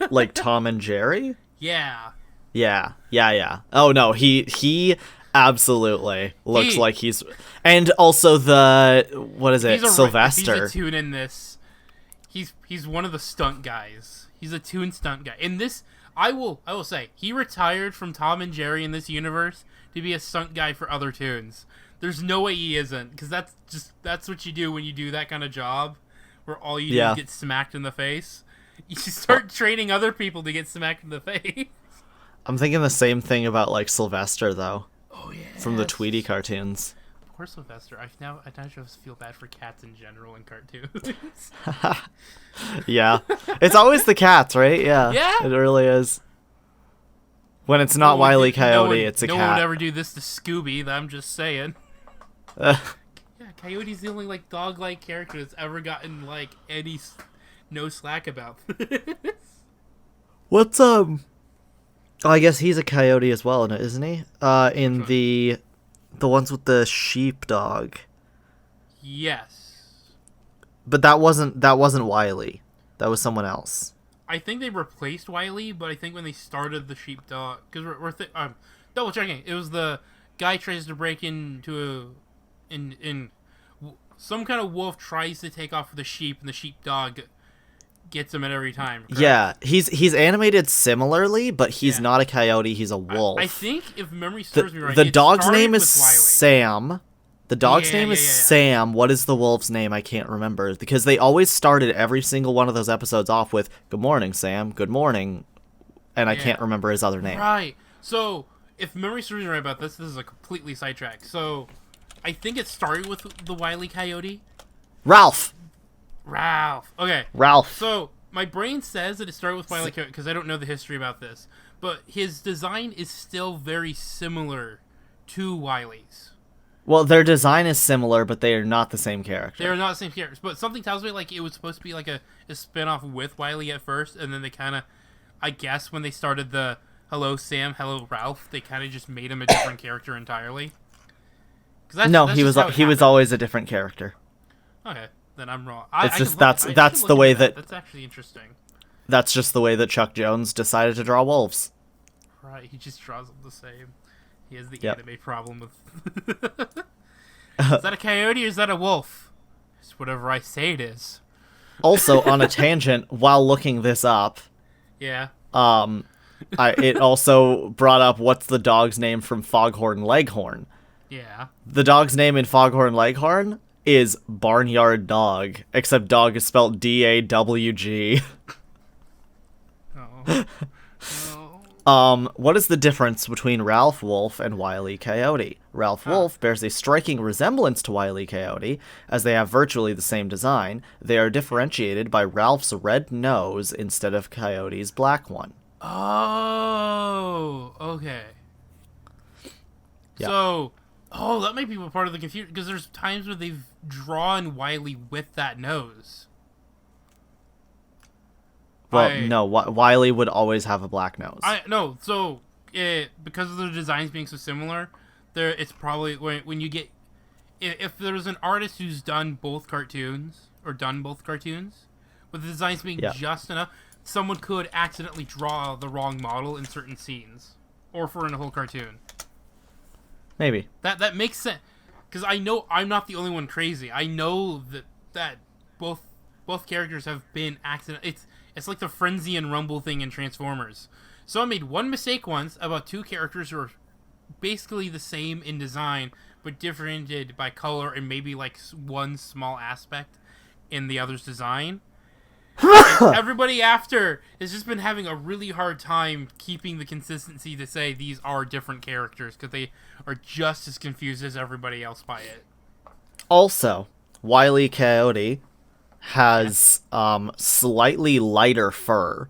Like Tom and Jerry? Yeah. Yeah. Oh no, he absolutely looks like he's, and also what is it? Sylvester. He's a Toon in this. He's one of the stunt guys. He's a Toon stunt guy. In this, I will say he retired from Tom and Jerry in this universe to be a stunt guy for other Toons. There's no way he isn't, because that's what you do when you do that kind of job, where all you do is get smacked in the face. You start training other people to get smacked in the face. I'm thinking the same thing about like Sylvester though. Oh yeah. From the Tweety cartoons. Poor Sylvester. I now just feel bad for cats in general in cartoons. Yeah. It's always the cats, right? Yeah. Yeah. It really is. When it's not Wile E. Coyote, it's a cat. No one would ever do this to Scooby, I'm just saying. Yeah, Coyote's the only like dog-like character that's ever gotten like any no slack about this. What's Oh, I guess he's a coyote as well, isn't he? In the ones with the sheepdog. Yes. But that wasn't Wiley. That was someone else. I think they replaced Wiley, but I think when they started the sheepdog, because we're double checking, it was the guy tries to break into some kind of wolf tries to take off with a sheep, and the sheepdog gets him at every time. Correct? Yeah, he's animated similarly, but he's not a coyote. He's a wolf. I think if memory serves me right, the dog's name is Wiley. Sam. The dog's name is Sam. What is the wolf's name? I can't remember, because they always started every single one of those episodes off with "Good morning, Sam. Good morning," and I can't remember his other name. Right. So if memory serves me right about this is a completely sidetrack. So I think it started with the Wile E. Coyote. Ralph. Okay. Ralph. So my brain says that it started with Wile E. Coyote because I don't know the history about this, but his design is still very similar to Wile's. Well, their design is similar, but they are not the same character. They are not the same characters, but something tells me like it was supposed to be like a spin-off with Wile at first, and then they kind of, I guess, when they started the Hello Sam, Hello Ralph, they kind of just made him a different character entirely. He was always a different character. Okay, then I'm wrong. That's the way that. That's actually interesting. That's just the way that Chuck Jones decided to draw wolves. Right, he just draws them the same. He has the anime problem with... Is that a coyote or is that a wolf? It's whatever I say it is. Also, on a tangent, while looking this up... Yeah. It also brought up what's the dog's name from Foghorn Leghorn. Yeah. The dog's name in Foghorn Leghorn is Barnyard Dog, except dog is spelled D-A-W-G. Oh. What is the difference between Ralph Wolf and Wile E. Coyote? Ralph Wolf bears a striking resemblance to Wile E. Coyote, as they have virtually the same design. They are differentiated by Ralph's red nose instead of Coyote's black one. Oh, okay. Yeah. So, that might be part of the confusion, because there's times where they've drawn Wile with that nose. Well, no, Wile would always have a black nose. Because of the designs being so similar, it's probably when you get... If there's an artist who's done both cartoons, with the designs being just enough, someone could accidentally draw the wrong model in certain scenes. Or for a whole cartoon. Maybe. That makes sense. Because I know I'm not the only one crazy. I know that both characters have been accident. It's like the Frenzy and Rumble thing in Transformers. So I made one mistake once about two characters who are basically the same in design, but differentiated by color and maybe like one small aspect in the other's design. Everybody after has just been having a really hard time keeping the consistency to say these are different characters, because they are just as confused as everybody else by it. Also, Wile E. Coyote has slightly lighter fur.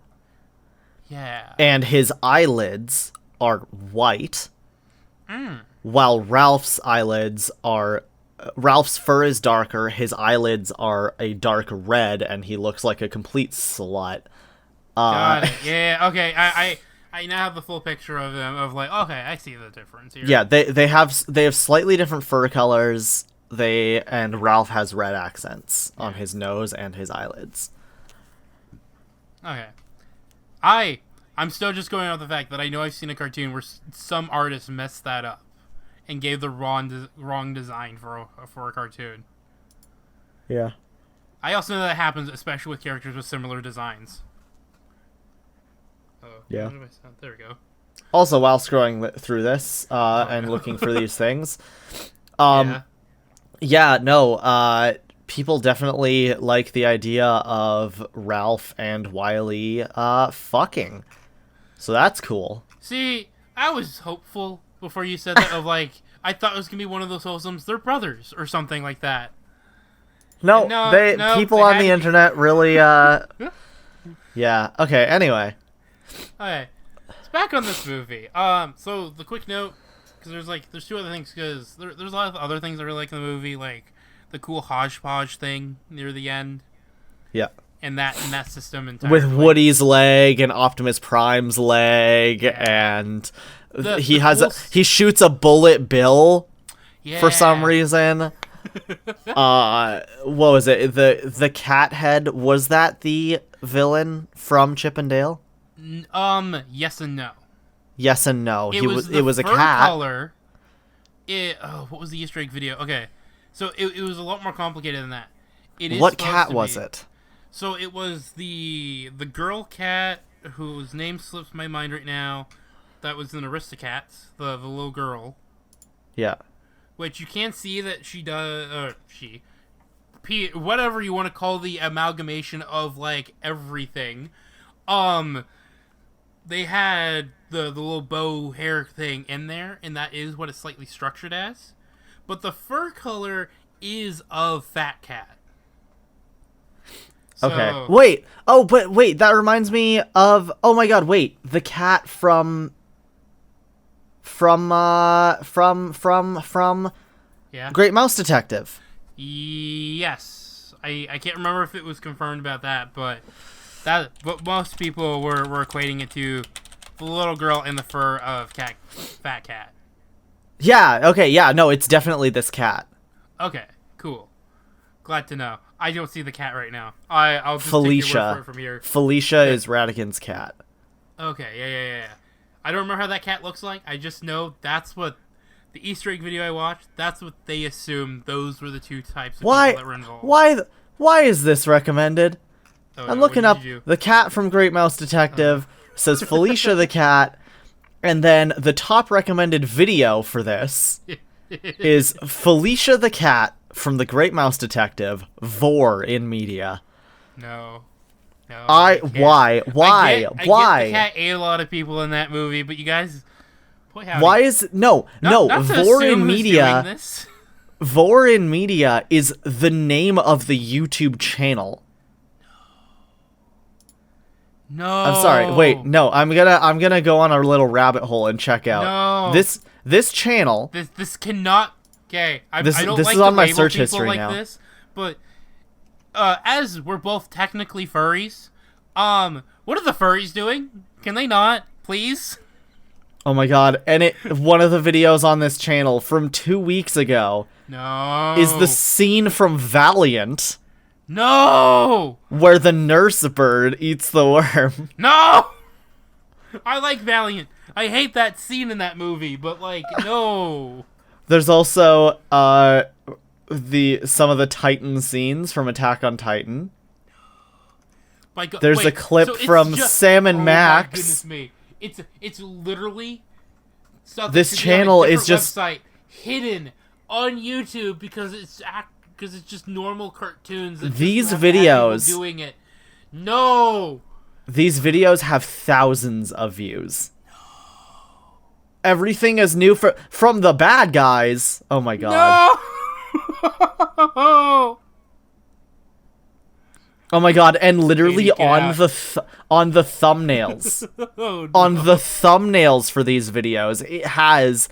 Yeah. And his eyelids are white. While Ralph's fur is darker, his eyelids are a dark red, and he looks like a complete slut. Got it. Yeah, okay. I now have the full picture of them, of like, okay, I see the difference here. Yeah, they have slightly different fur colors. And Ralph has red accents on his nose and his eyelids. Okay. I'm still just going off the fact that I know I've seen a cartoon where some artist messed that up and gave the wrong design for a cartoon. Yeah. I also know that happens, especially with characters with similar designs. Oh, yeah. There we go. Also, while scrolling through this and looking for these things, people definitely like the idea of Ralph and Wile fucking. So that's cool. See, I was hopeful before you said that, of like, I thought it was going to be one of those wholesomes, they're brothers or something like that. No, people on the internet really, yeah, okay, anyway. Okay, it's back on this movie. So the quick note, because there's two other things, because there's a lot of other things I really like in the movie, like the cool hodgepodge thing near the end. Yeah. And that system entirely. With Woody's leg and Optimus Prime's leg, and he shoots a bullet bill for some reason. What was it? The cat head, was that the villain from Chip and Dale? Yes and no. Yes and no. It was a fur cat. Color. What was the Easter egg video? Okay, so it was a lot more complicated than that. What cat was it? So it was the girl cat whose name slips my mind right now. That was in Aristocats, the little girl. Yeah. Which you can see that she does. Whatever you want to call the amalgamation of like everything. They had the little bow hair thing in there, and that is what it's slightly structured as. But the fur color is of Fat Cat. Okay. Wait. Oh, but wait. That reminds me of. Oh my God. Wait. The cat from Yeah. Great Mouse Detective. Yes. I can't remember if it was confirmed about that, but most people were equating it to the little girl in the fur of Fat Cat. Yeah, okay, yeah, no, it's definitely this cat. Okay, cool. Glad to know. I don't see the cat right now. I'll just Felicia. take your word for it from here. Felicia is Ratigan's cat. Okay, yeah. I don't remember how that cat looks like. I just know that's what the Easter egg video I watched, that's what they assumed those were the two types of people that were involved. Why is this recommended? Oh, I'm looking up the cat from Great Mouse Detective, says Felicia the cat, and then the top recommended video for this is Felicia the cat from the Great Mouse Detective, Vor in media. No. Why? I get the cat ate a lot of people in that movie, but you guys... Boy, why is... No, Vor in media... Vor in media is the name of the YouTube channel. No. I'm sorry. Wait, no. I'm gonna go on a little rabbit hole and check out this channel. This cannot. Okay, I don't this like is to on my label search people history like now. this, but as we're both technically furries, what are the furries doing? Can they not, please? Oh my god! And one of the videos on this channel from 2 weeks ago. No. Is the scene from Valiant. No! Where the nurse bird eats the worm. No! I like Valiant. I hate that scene in that movie, but, like, no. There's also, some of the Titan scenes from Attack on Titan. There's a clip from Sam and Max. My goodness me. It's literally stuff this channel is just website hidden on YouTube because it's just normal cartoons. These videos doing it. No. These videos have thousands of views. No. Everything is new from the bad guys. Oh my god. No. Oh my god, and literally on the thumbnails. Oh, no. On the thumbnails for these videos, it has,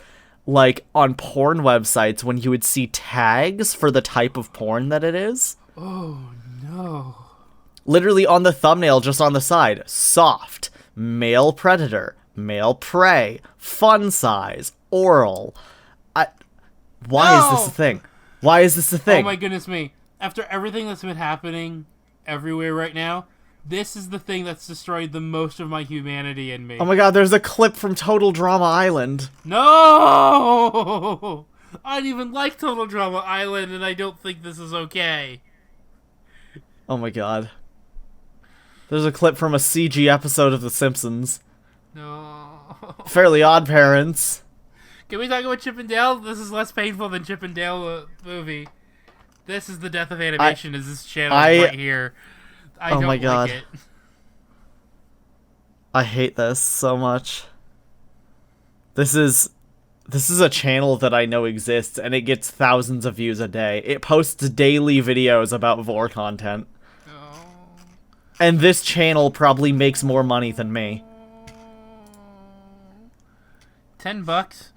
like, on porn websites, when you would see tags for the type of porn that it is. Oh, no. Literally on the thumbnail, just on the side. Soft, male predator, male prey, fun size, oral. Why is this a thing? Why is this a thing? Oh my goodness me. After everything that's been happening everywhere right now, this is the thing that's destroyed the most of my humanity in me. Oh my god, there's a clip from Total Drama Island. No! I don't even like Total Drama Island, and I don't think this is okay. Oh my god. There's a clip from a CG episode of The Simpsons. No. Fairly Odd Parents. Can we talk about Chip and Dale? This is less painful than Chip and Dale movie. This is the death of animation, is this channel right here. I don't like it. I hate this so much. This is a channel that I know exists, and it gets thousands of views a day. It posts daily videos about Vor content. Oh. And this channel probably makes more money than me. $10?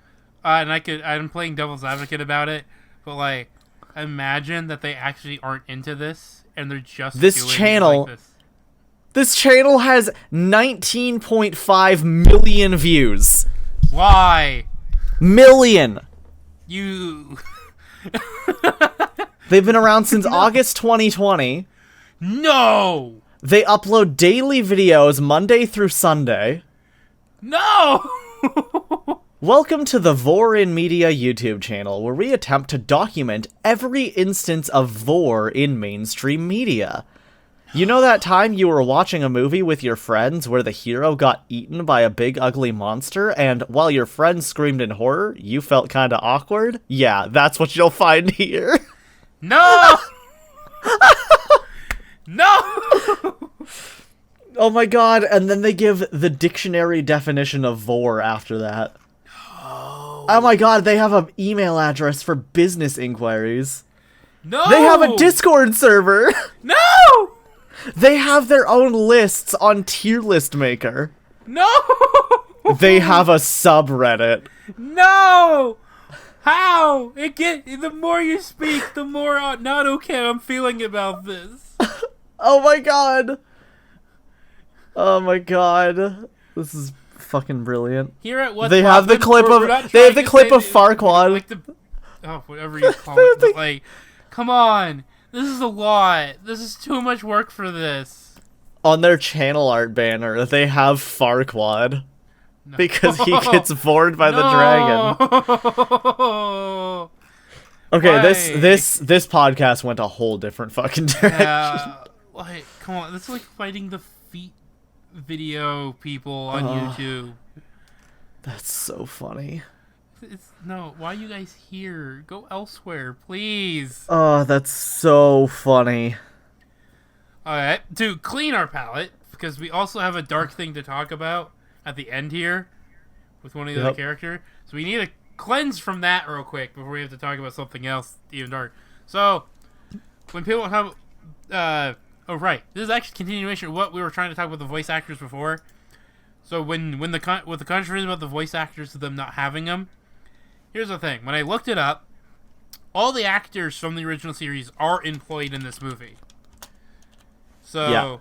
And I'm playing devil's advocate about it, but, like, imagine that they actually aren't into this, and they're just this doing channel like this. This channel has 19.5 million views. Why? Million. You. They've been around since August 2020. No. They upload daily videos Monday through Sunday. No. Welcome to the Vor in Media YouTube channel, where we attempt to document every instance of Vor in mainstream media. You know that time you were watching a movie with your friends where the hero got eaten by a big ugly monster, and while your friends screamed in horror, you felt kinda awkward? Yeah, that's what you'll find here. No! No! Oh my god, and then they give the dictionary definition of Vor after that. Oh my god, they have an email address for business inquiries. No! They have a Discord server! No! They have their own lists on Tier List Maker. No! They have a subreddit. No! How? The more you speak, the more not okay I'm feeling about this. Oh my god. Oh my god. This is fucking brilliant. Here at What's They have the clip of Farquaad. Whatever you call it. But like, come on. This is a lot. This is too much work for this. On their channel art banner, they have Farquaad. No. Because he gets bored by the dragon. Okay, Why? this podcast went a whole different fucking direction. Yeah, like, come on, that's like fighting the feet video people on YouTube. That's so funny. No, why are you guys here? Go elsewhere, please. Oh, that's so funny. Alright, to clean our palate, because we also have a dark thing to talk about at the end here with one of the other characters. So we need to cleanse from that real quick before we have to talk about something else even dark. So, when people have... oh, right. This is actually a continuation of what we were trying to talk about the voice actors before. So with the controversy about the voice actors, them not having them, here's the thing. When I looked it up, all the actors from the original series are employed in this movie. So,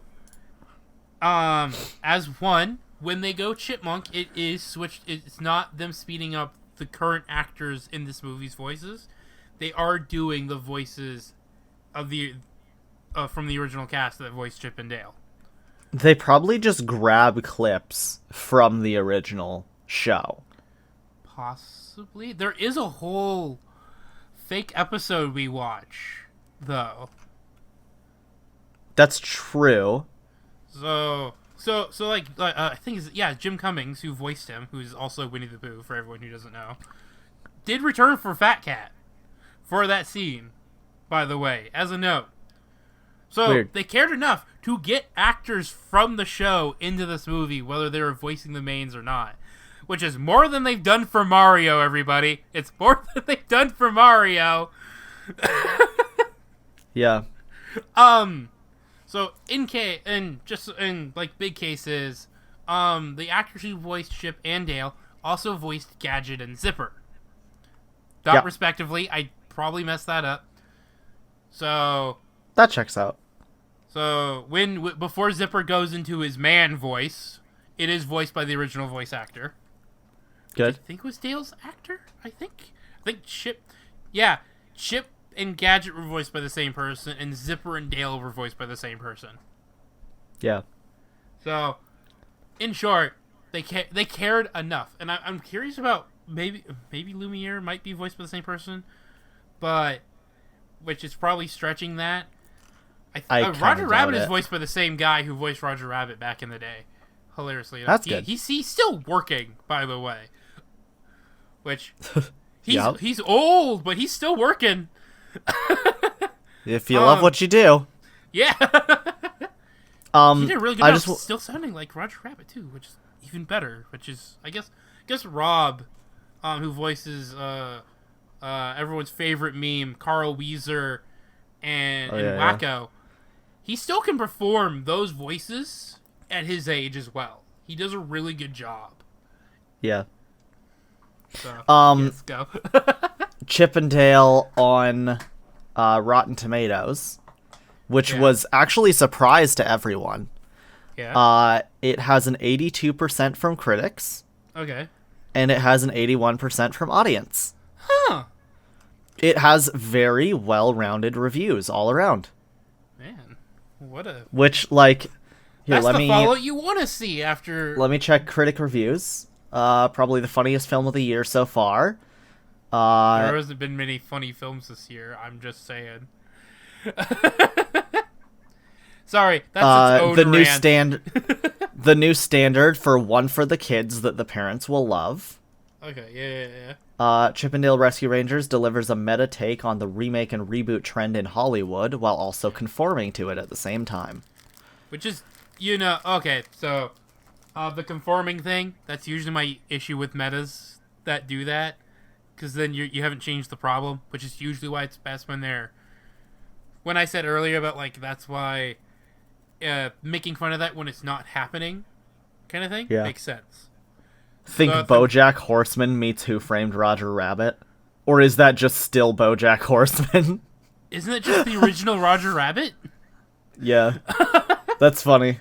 as one, when they go chipmunk, it is switched. It's not them speeding up the current actors in this movie's voices. They are doing the voices of the from the original cast that voiced Chip and Dale. They probably just grab clips from the original show. Possibly. There is a whole fake episode we watch, though. That's true. So like I think it's Jim Cummings, who voiced him, who's also Winnie the Pooh for everyone who doesn't know, did return for Fat Cat for that scene, by the way, as a note. So Weird. They cared enough to get actors from the show into this movie, whether they were voicing the mains or not, which is more than they've done for Mario. Everybody, it's more than they've done for Mario. Yeah. So in like big cases, the actors who voiced Chip and Dale also voiced Gadget and Zipper. Respectively. I probably messed that up. So that checks out. So before Zipper goes into his man voice, it is voiced by the original voice actor. Good. I think it was Dale's actor. I think Chip. Yeah, Chip and Gadget were voiced by the same person, and Zipper and Dale were voiced by the same person. Yeah. So, in short, they cared enough, and I'm curious about maybe Lumiere might be voiced by the same person, but which is probably stretching that. Roger Rabbit is voiced by the same guy who voiced Roger Rabbit back in the day. Hilariously enough. That's good. He's still working, by the way. Which he's old, but he's still working. If you love what you do. Yeah. He did a really good job still sounding like Roger Rabbit too, which is even better. Which is I guess Rob, who voices everyone's favorite meme, Carl Weezer and Wacko, he still can perform those voices at his age as well. He does a really good job. Yeah. So, yes, go. Chip and Dale on Rotten Tomatoes, which was actually a surprise to everyone. Yeah. It has an 82% from critics. Okay. And it has an 81% from audience. Huh. It has very well-rounded reviews all around. Man, what a... Which, like... Here, That's the follow you want to see after... Let me check critic reviews. Probably the funniest film of the year so far. There hasn't been many funny films this year, I'm just saying. Sorry, that's its own rant. The new standard for one for the kids that the parents will love. Okay, yeah. Chip and Dale Rescue Rangers delivers a meta take on the remake and reboot trend in Hollywood while also conforming to it at the same time. Which is, okay, so the conforming thing, that's usually my issue with metas that do that, because then you haven't changed the problem, which is usually why it's best when they're... When I said earlier about, like, that's why making fun of that when it's not happening kind of thing makes sense. Think BoJack Horseman meets Who Framed Roger Rabbit. Or is that just still BoJack Horseman? Isn't it just the original Roger Rabbit? Yeah. That's funny.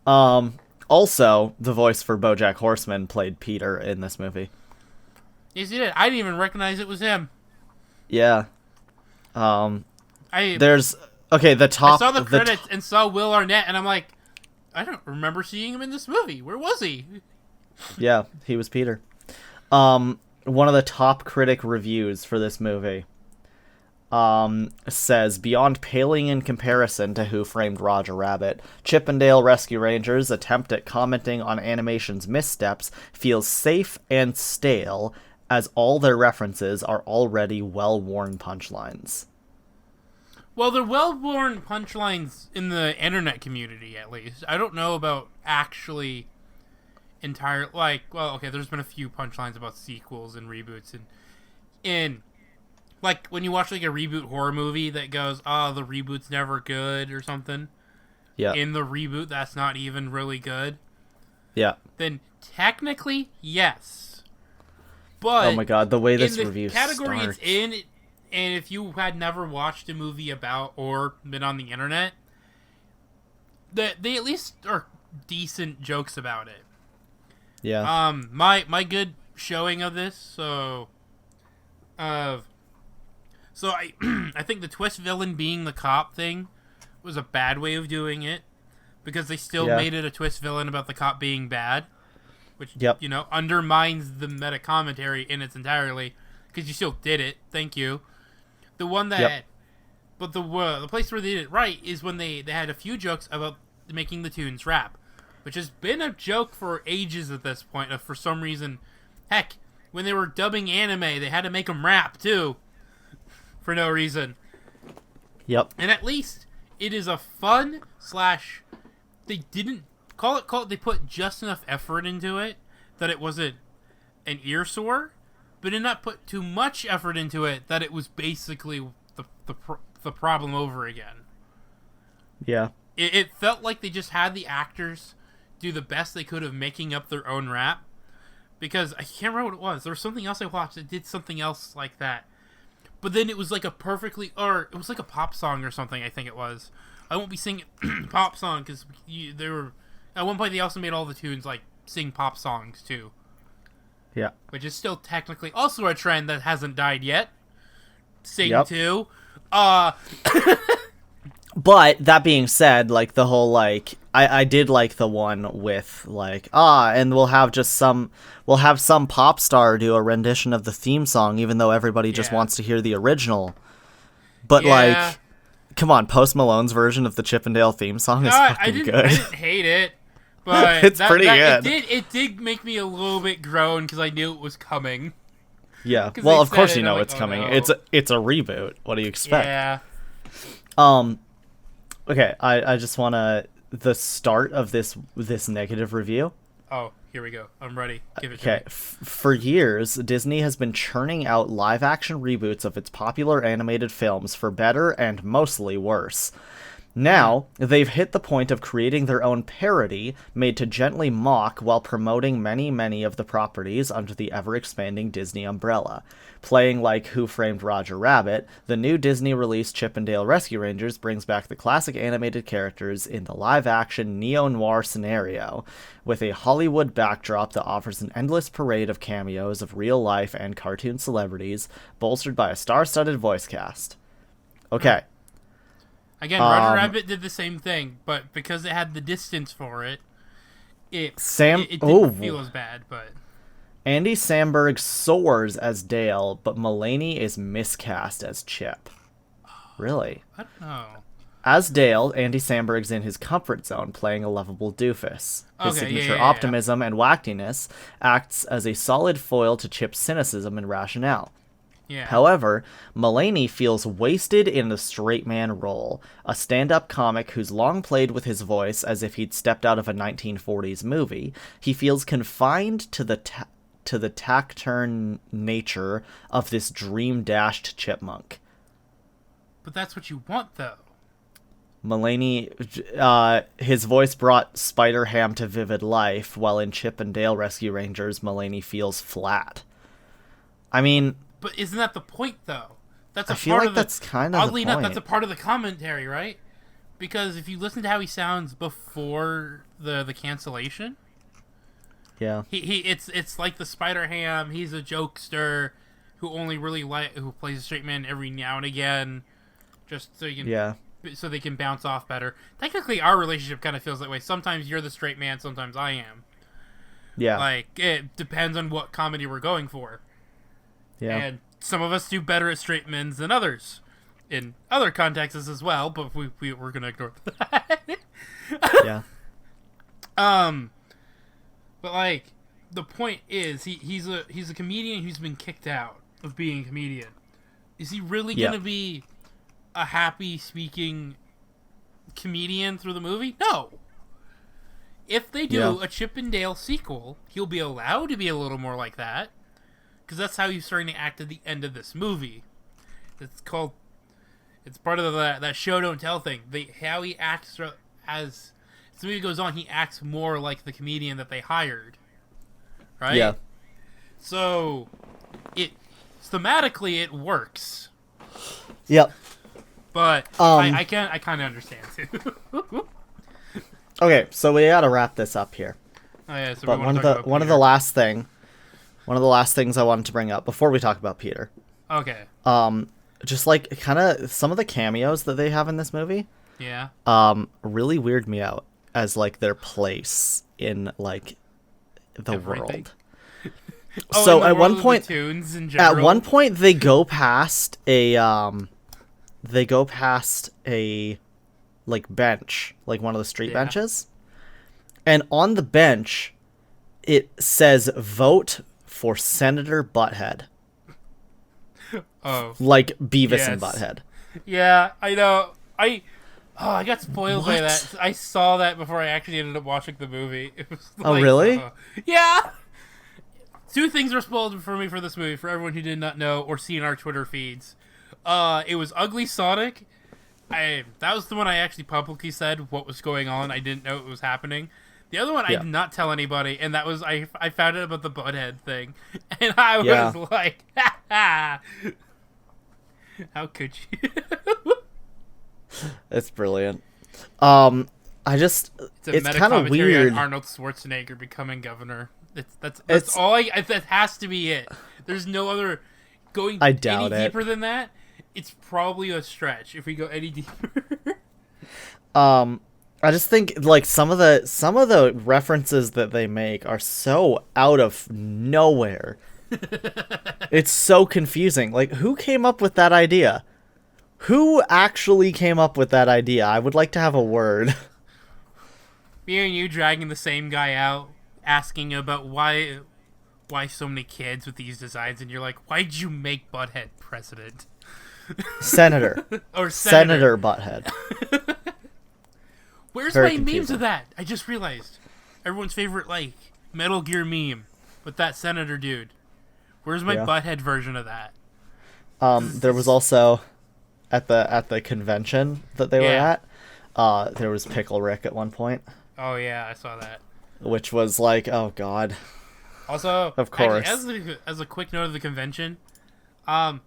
Also, the voice for BoJack Horseman played Peter in this movie. Yes, he did. I didn't even recognize it was him. Yeah. There's... Okay, the top... I saw the credits and saw Will Arnett, and I'm like, I don't remember seeing him in this movie. Where was he? Yeah, he was Peter. One of the top critic reviews for this movie says, beyond paling in comparison to Who Framed Roger Rabbit, Chip 'n Dale Rescue Rangers' attempt at commenting on animation's missteps feels safe and stale, as all their references are already well-worn punchlines. Well, they're well-worn punchlines in the internet community, at least. I don't know about actually entire... Like, well, okay, there's been a few punchlines about sequels and reboots, and like, when you watch, like, a reboot horror movie that goes, the reboot's never good, or something. Yeah. In the reboot, that's not even really good. Yeah. Then, technically, yes. But... Oh my god, the way this review starts... In the category starts. it's in... And if you had never watched a movie about or been on the internet, they at least are decent jokes about it. Yeah. My good showing of this, so I I think the twist villain being the cop thing was a bad way of doing it, because they still made it a twist villain about the cop being bad, which undermines the meta commentary in its entirely, because you still did it. Thank you. The one that, but the place where they did it right is when they had a few jokes about making the tunes rap, which has been a joke for ages at this point. For some reason, heck, when they were dubbing anime, they had to make them rap too, for no reason. Yep. And at least it is a fun / they didn't call it. They put just enough effort into it that it wasn't an ear sore, but did not put too much effort into it that it was basically the problem over again. Yeah. It felt like they just had the actors do the best they could of making up their own rap, because I can't remember what it was. There was something else I watched that did something else like that. But then it was like it was like a pop song or something, I think it was. I won't be singing pop song, because they were, at one point they also made all the tunes like sing pop songs too. Yeah. Which is still technically also a trend that hasn't died yet. Sing too. But that being said, like, the whole, like, I did like the one with, like, and we'll have some pop star do a rendition of the theme song, even though everybody just wants to hear the original. But like, come on, Post Malone's version of the Chip 'n Dale theme song is fucking good. I didn't hate it. But it's pretty good. It did make me a little bit groan, because I knew it was coming. Yeah. Well, of course you know it's coming. No. It's a reboot. What do you expect? Yeah. Okay, I just want to... The start of this negative review. Oh, here we go. I'm ready. Give it to me. For years, Disney has been churning out live-action reboots of its popular animated films for better and mostly worse. Now, they've hit the point of creating their own parody, made to gently mock while promoting many of the properties under the ever-expanding Disney umbrella. Playing like Who Framed Roger Rabbit, the new Disney-released Chip 'n Dale Rescue Rangers brings back the classic animated characters in the live-action neo-noir scenario, with a Hollywood backdrop that offers an endless parade of cameos of real-life and cartoon celebrities, bolstered by a star-studded voice cast. Okay. Again, Roger Rabbit did the same thing, but because it had the distance for it, it didn't feel as bad. But Andy Samberg soars as Dale, but Mulaney is miscast as Chip. Really? I don't know. As Dale, Andy Samberg's in his comfort zone, playing a lovable doofus. His signature optimism and wackiness acts as a solid foil to Chip's cynicism and rationale. Yeah. However, Mulaney feels wasted in the straight man role, a stand-up comic who's long played with his voice as if he'd stepped out of a 1940s movie. He feels confined to the taciturn nature of this dream-dashed chipmunk. But that's what you want, though. Mulaney, his voice brought Spider-Ham to vivid life, while in Chip 'n Dale Rescue Rangers, Mulaney feels flat. I mean, but isn't that the point though? That's a I feel part like of the, that's kind of oddly the point. enough, that's a part of the commentary, right? Because if you listen to how he sounds before the cancellation, yeah, it's like the Spider Ham. He's a jokester who only really who plays a straight man every now and again, just so you can so they can bounce off better. Technically, our relationship kind of feels that way. Sometimes you're the straight man, sometimes I am. Yeah, like it depends on what comedy we're going for. Yeah, and some of us do better at straight men's than others. In other contexts as well, but we're gonna ignore that. yeah. But like, the point is, he's a comedian who's been kicked out of being a comedian. Is he really gonna be a happy speaking comedian through the movie? No. If they do a Chip and Dale sequel, he'll be allowed to be a little more like that, because that's how he's starting to act at the end of this movie. It's part of that show don't tell thing. How he acts as the movie goes on, he acts more like the comedian that they hired, right? Yeah. So thematically it works. Yep. But I kind of understand too. Okay, so we gotta wrap this up here. Oh yeah. So but one of the last things I wanted to bring up before we talk about Peter. Okay. Just like kind of some of the cameos that they have in this movie. Yeah. Really weird me out as like their place in like the world. So at one point, they go past a like bench, like one of the street benches, and on the bench it says "Vote for Senator Butthead." Oh, like Beavis and Butthead. Yeah, I know. I got spoiled by that. I saw that before I actually ended up watching the movie. It was like, really? Yeah. Two things were spoiled for me for this movie, for everyone who did not know or see in our Twitter feeds. It was Ugly Sonic. That was the one I actually publicly said what was going on. I didn't know it was happening. The other one I did not tell anybody, and that was I found out about the Butthead thing, and I was like, ha ha. How could you? It's brilliant. It's kind of weird. On Arnold Schwarzenegger becoming governor. That's all. That has to be it. There's no other going. I doubt any deeper than that. It's probably a stretch if we go any deeper. I just think like some of the references that they make are so out of nowhere. It's so confusing. Like, who came up with that idea? Who actually came up with that idea? I would like to have a word. Me and you dragging the same guy out, asking about why so many kids with these designs, and you're like, why'd you make Butthead president? Senator. Or Senator Butthead. Where's Very my memes of that? I just realized. Everyone's favorite, like, Metal Gear meme with that senator dude. Where's my Butthead version of that? There was also at the convention that they were at. There was Pickle Rick at one point. Oh yeah, I saw that. Which was like, oh god. Also, of course. Actually, as a quick note of the convention, I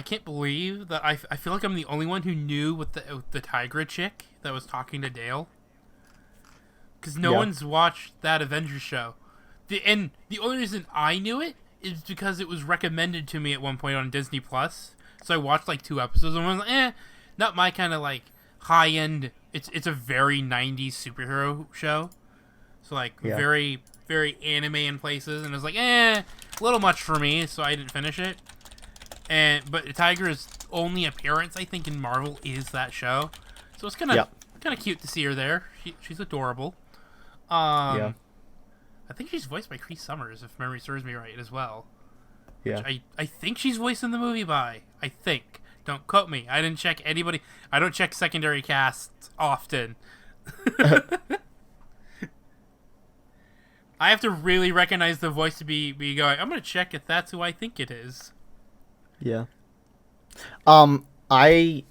can't believe that I feel like I'm the only one who knew what the Tigra chick that was talking to Dale. Because no one's watched that Avengers show. The only reason I knew it is because it was recommended to me at one point on Disney Plus. So I watched like 2 episodes and I was like, not my kind of like high end. It's a very 90s superhero show. So like very, very anime in places, and I was like, a little much for me, so I didn't finish it. But Tigra's only appearance, I think, in Marvel is that show. So it's kind of cute to see her there. She's adorable. I think she's voiced by Cree Summers, if memory serves me right, as well. Yeah. Which I think she's voiced in the movie by. I think. Don't quote me. I didn't check anybody. I don't check secondary casts often. I have to really recognize the voice to be going, I'm going to check if that's who I think it is. Yeah. I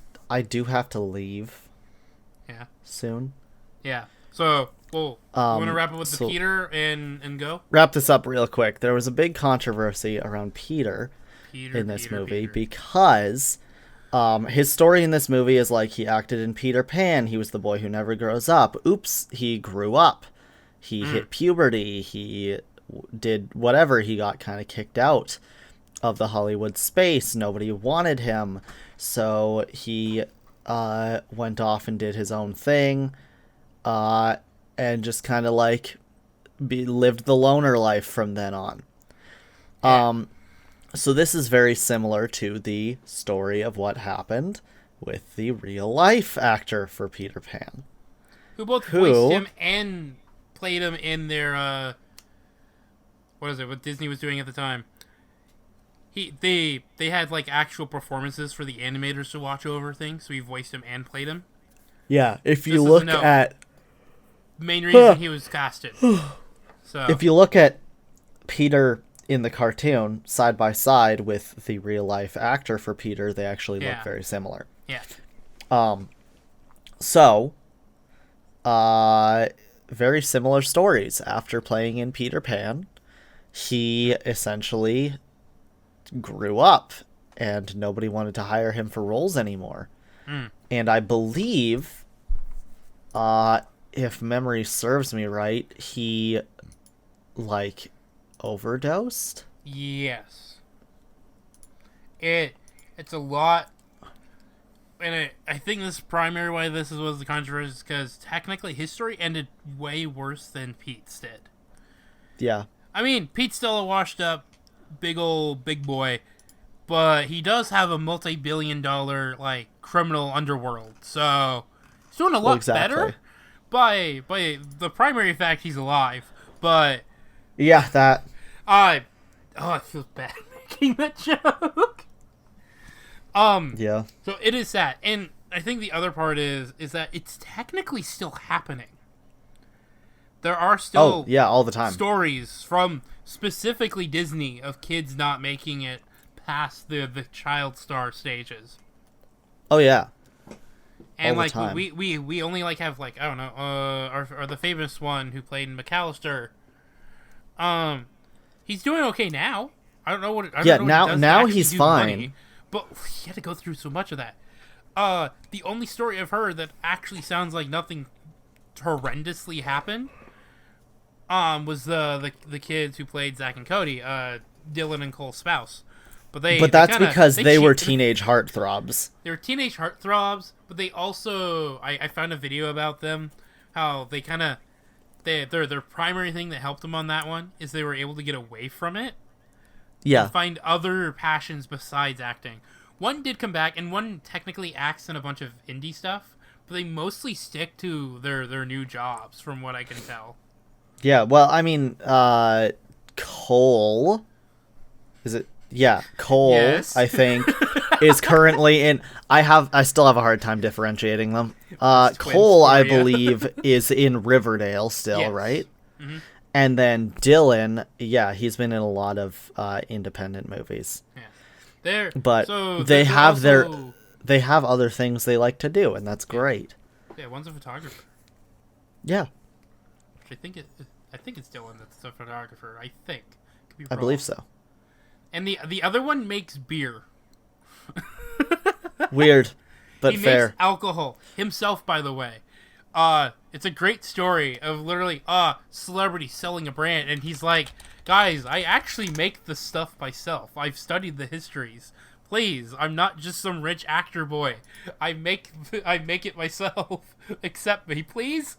do have to leave. Yeah. Soon. Yeah. So, you want to wrap up with the Peter and go? Wrap this up real quick. There was a big controversy around Peter in this movie because his story in this movie is like he acted in Peter Pan. He was the boy who never grows up. Oops, he grew up. He hit puberty. He did whatever. He got kind of kicked out of the Hollywood space. Nobody wanted him. So he went off and did his own thing and just kind of like lived the loner life from then on. So this is very similar to the story of what happened with the real life actor for Peter Pan. Who both voiced him and played him in their, what Disney was doing at the time. They had like actual performances for the animators to watch over things, so he voiced him and played him. Yeah, if you look at... Main reason he was casted. So if you look at Peter in the cartoon side by side with the real life actor for Peter, they actually look very similar. Yeah. So very similar stories. After playing in Peter Pan, he essentially grew up and nobody wanted to hire him for roles anymore. And I believe if memory serves me right, he like overdosed. Yes. It's a lot, and I think this is primary why this was the controversy is because technically his story ended way worse than Pete's did. Yeah. I mean, Pete's still a washed up big boy, but he does have a multi-billion-dollar like criminal underworld, so he's doing a lot better by the primary fact he's alive. But yeah, that I feel bad making that joke. Yeah. So it is sad, and I think the other part is that it's technically still happening. There are still all the time stories from specifically Disney of kids not making it past the child star stages. Oh yeah. And like we only like have like I don't know or the famous one who played in McAllister. He's doing okay now. I don't know what. Now he's fine. Money, but he had to go through so much of that. The only story I've heard that actually sounds like nothing horrendously happened. Was the kids who played Zach and Cody, Dylan and Cole's spouse. But that's because they were teenage heartthrobs. They were teenage heartthrobs, but they also I found a video about them, how they their primary thing that helped them on that one is they were able to get away from it. Yeah. And find other passions besides acting. One did come back, and one technically acts in a bunch of indie stuff, but they mostly stick to their new jobs, from what I can tell. Yeah, well, I mean, Cole... Is it... Yeah, Cole, yes. I think, is currently in... I still have a hard time differentiating them. Cole, I believe, is in Riverdale still, yes. Right? Mm-hmm. And then Dylan, he's been in a lot of independent movies. Yeah. They have other things they like to do, and that's great. Yeah, one's a photographer. Yeah. Which I think it's Dylan that's the photographer. I think. Could be wrong. I believe so. And the other one makes beer. Weird, but fair. He makes alcohol himself, by the way. It's a great story of literally celebrity selling a brand, and he's like, guys, I actually make the stuff myself. I've studied the histories. Please, I'm not just some rich actor boy. I make it myself. Accept me, please.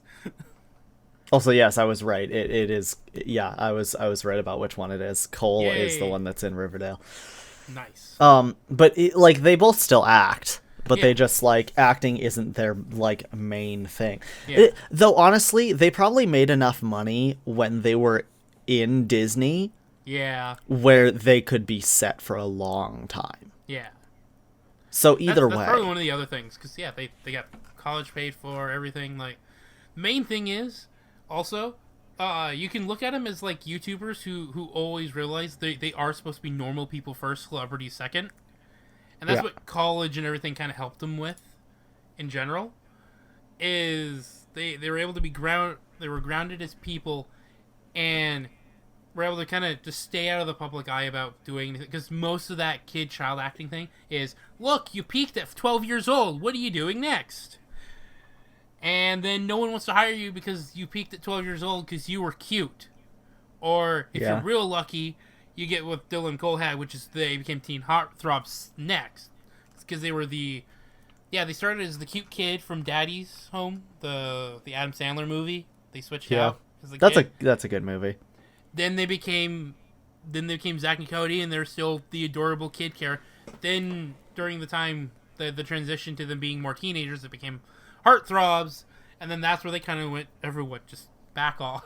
Also, yes, I was right. It is. Yeah, I was right about which one it is. Cole is the one that's in Riverdale. Nice. But they both still act. But they just, acting isn't their, main thing. Yeah. Though, honestly, they probably made enough money when they were in Disney. Yeah. Where they could be set for a long time. Yeah. So, either way. That's probably one of the other things. Because, they got college paid for, everything. Main thing is, also, you can look at them as, YouTubers who always realize they are supposed to be normal people first, celebrities second. And that's what college and everything kind of helped them with, in general, is they were able to be they were grounded as people, and were able to kind of just stay out of the public eye about doing anything, because most of that child acting thing is, look, you peaked at 12 years old. What are you doing next? And then no one wants to hire you because you peaked at 12 years old because you were cute. Or if you're real lucky, you get what Dylan Cole had, which is they became teen heartthrobs next. Because they were they started as the cute kid from Daddy's Home, the Adam Sandler movie. They switched out as the kid. That's a good movie. Then they became Zack and Cody, and they're still the adorable kid character. Then during the time the transition to them being more teenagers, it became heartthrobs, and then that's where they kind of went, everyone just back off.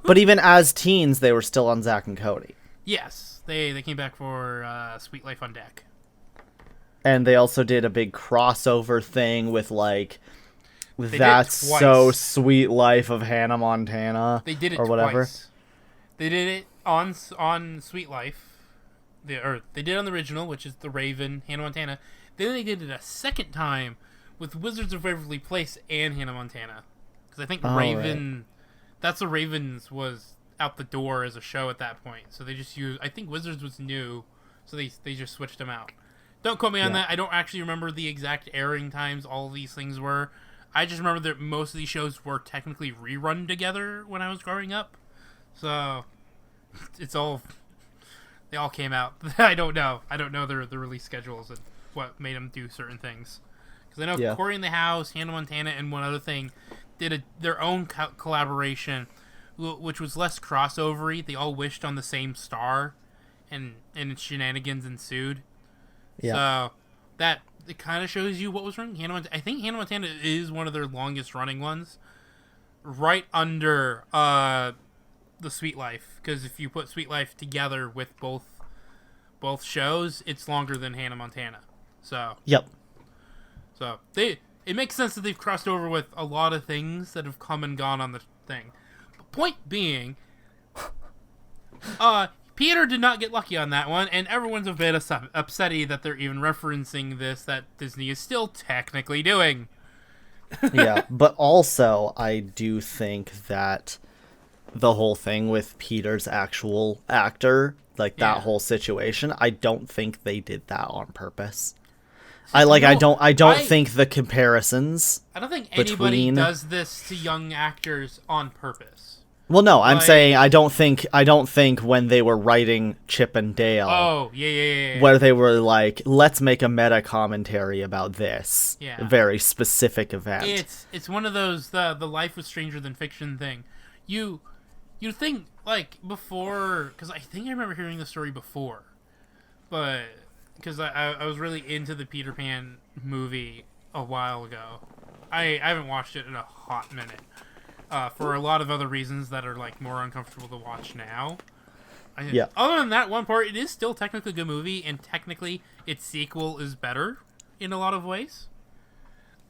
But even as teens, they were still on Zack and Cody. Yes, they came back for Sweet Life on Deck. And they also did a big crossover thing with That's So Sweet Life of Hannah Montana. They did it or whatever. Twice. They did it on Sweet Life. They did it on the original, which is the Raven, Hannah Montana. Then they did it a second time with Wizards of Waverly Place and Hannah Montana. Because I think Raven... Right. That's the Ravens was out the door as a show at that point. So they just used... I think Wizards was new, so they just switched them out. Don't quote me on that. I don't actually remember the exact airing times all of these things were. I just remember that most of these shows were technically rerun together when I was growing up. So, it's all... They all came out. I don't know. I don't know the release schedules and what made them do certain things. Because I know Corey in the House, Hannah Montana, and one other thing did their own collaboration, which was less crossovery. They all wished on the same star, and shenanigans ensued. Yeah. So, that... It kind of shows you what was wrong. I think Hannah Montana is one of their longest running ones. Right under the Sweet Life. Because if you put Sweet Life together with both shows, it's longer than Hannah Montana. So. Yep. So it makes sense that they've crossed over with a lot of things that have come and gone on the thing. But point being, Peter did not get lucky on that one, and everyone's a bit upsetty that they're even referencing this that Disney is still technically doing. Yeah, but also I do think that the whole thing with Peter's actual actor, that whole situation, I don't think they did that on purpose. I don't think the comparisons. I don't think anybody does this to young actors on purpose. Well, no, I'm saying I don't think when they were writing Chip and Dale. Oh, yeah. Where they were like, let's make a meta commentary about this very specific event. It's one of those the life was stranger than fiction thing. You think before, because I think I remember hearing the story before, but because I was really into the Peter Pan movie a while ago. I haven't watched it in a hot minute. For a lot of other reasons that are more uncomfortable to watch now. Other than that one part, it is still technically a good movie, and technically its sequel is better in a lot of ways.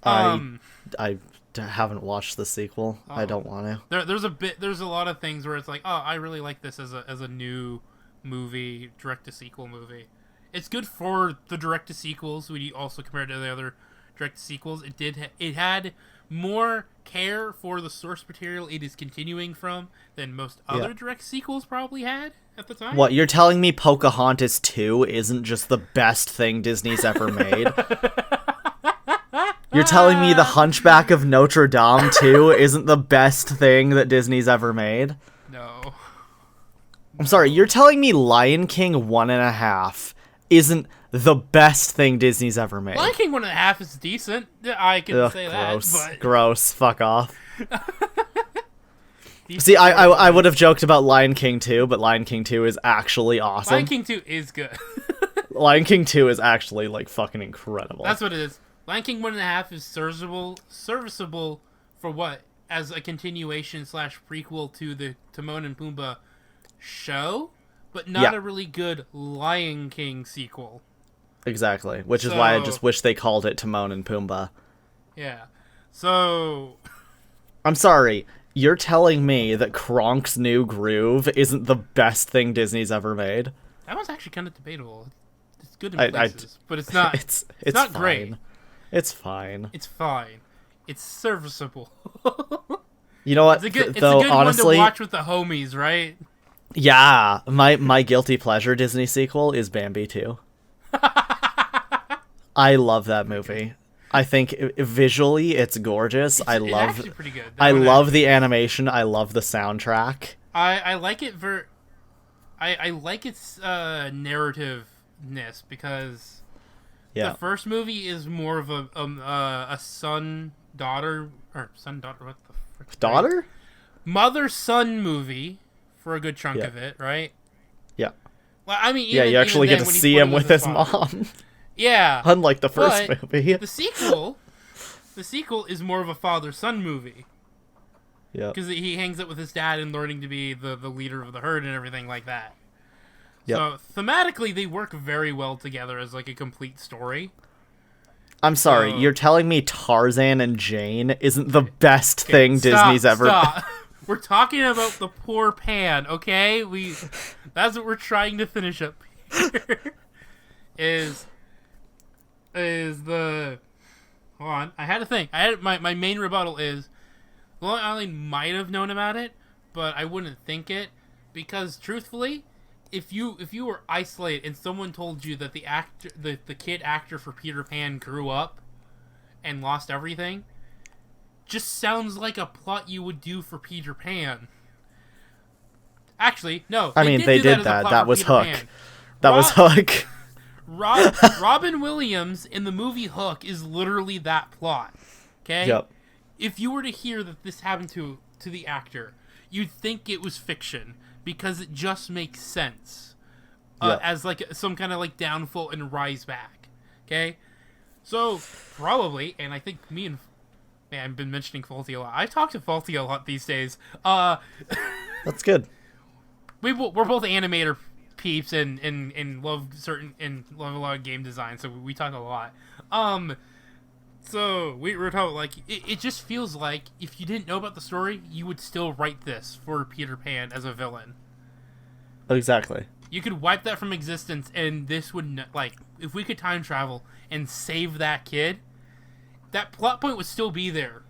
I haven't watched the sequel. I don't want to. There's a lot of things where it's I really like this as a new movie, direct to sequel movie. It's good for the direct to sequels when you also compare it to the other direct to sequels. It had more care for the source material it is continuing from than most other direct sequels probably had at the time. What, you're telling me Pocahontas 2 isn't just the best thing Disney's ever made? You're telling me The Hunchback of Notre Dame 2 isn't the best thing that Disney's ever made? No. I'm sorry, you're telling me Lion King 1.5 isn't the best thing Disney's ever made? Lion King 1.5 is decent. I can say gross. that. But... Gross. Fuck off. See, I would have joked about Lion King 2, but Lion King 2 is actually awesome. Lion King 2 is good. Lion King 2 is actually, fucking incredible. That's what it is. Lion King 1.5 is serviceable for what? As a continuation / prequel to the Timon and Pumbaa show, but not a really good Lion King sequel. Exactly, which is why I just wish they called it Timon and Pumbaa. Yeah. So... I'm sorry, you're telling me that Kronk's New Groove isn't the best thing Disney's ever made? That one's actually kind of debatable. It's good in places, but it's not. It's not fine. Great. It's fine. It's fine. It's serviceable. You know what? It's a good honestly, one to watch with the homies, right? Yeah, my guilty pleasure Disney sequel is Bambi 2. I love that movie. I think visually it's gorgeous. I love actually pretty good. I love the animation. I love the soundtrack. I like it I like its narrativeness because the first movie is more of a son daughter what the frick, daughter right? Mother son movie for a good chunk of it, right? Yeah. Well, I mean, you actually get to see him with his mom. Yeah. Unlike the first movie. The sequel is more of a father-son movie. Yeah. Because he hangs out with his dad and learning to be the leader of the herd and everything like that. Yep. So thematically, they work very well together as like a complete story. I'm sorry, you're telling me Tarzan and Jane isn't the best thing Disney's ever... Stop. We're talking about the poor Pan, okay? That's what we're trying to finish up here. is the... Hold on, I had to think. My main rebuttal is... Long Island might have known about it, but I wouldn't think it. Because, truthfully, if you were isolated and someone told you that the kid actor for Peter Pan grew up and lost everything... just sounds like a plot you would do for Peter Pan. Actually, no. I mean, they did that. That was Hook. That was Hook. Robin Williams in the movie Hook is literally that plot. Okay? Yep. If you were to hear that this happened to the actor, you'd think it was fiction because it just makes sense as like some kind of like downfall and rise back. Okay? So, probably, and I think me and... Man, I've been mentioning Faulty a lot. I talk to Faulty a lot these days. That's good. We're both animator peeps and love love a lot of game design, so we talk a lot. So we were talking like it just feels like if you didn't know about the story, you would still write this for Peter Pan as a villain. Exactly. You could wipe that from existence, and this would like if we could time travel and save that kid. That plot point would still be there,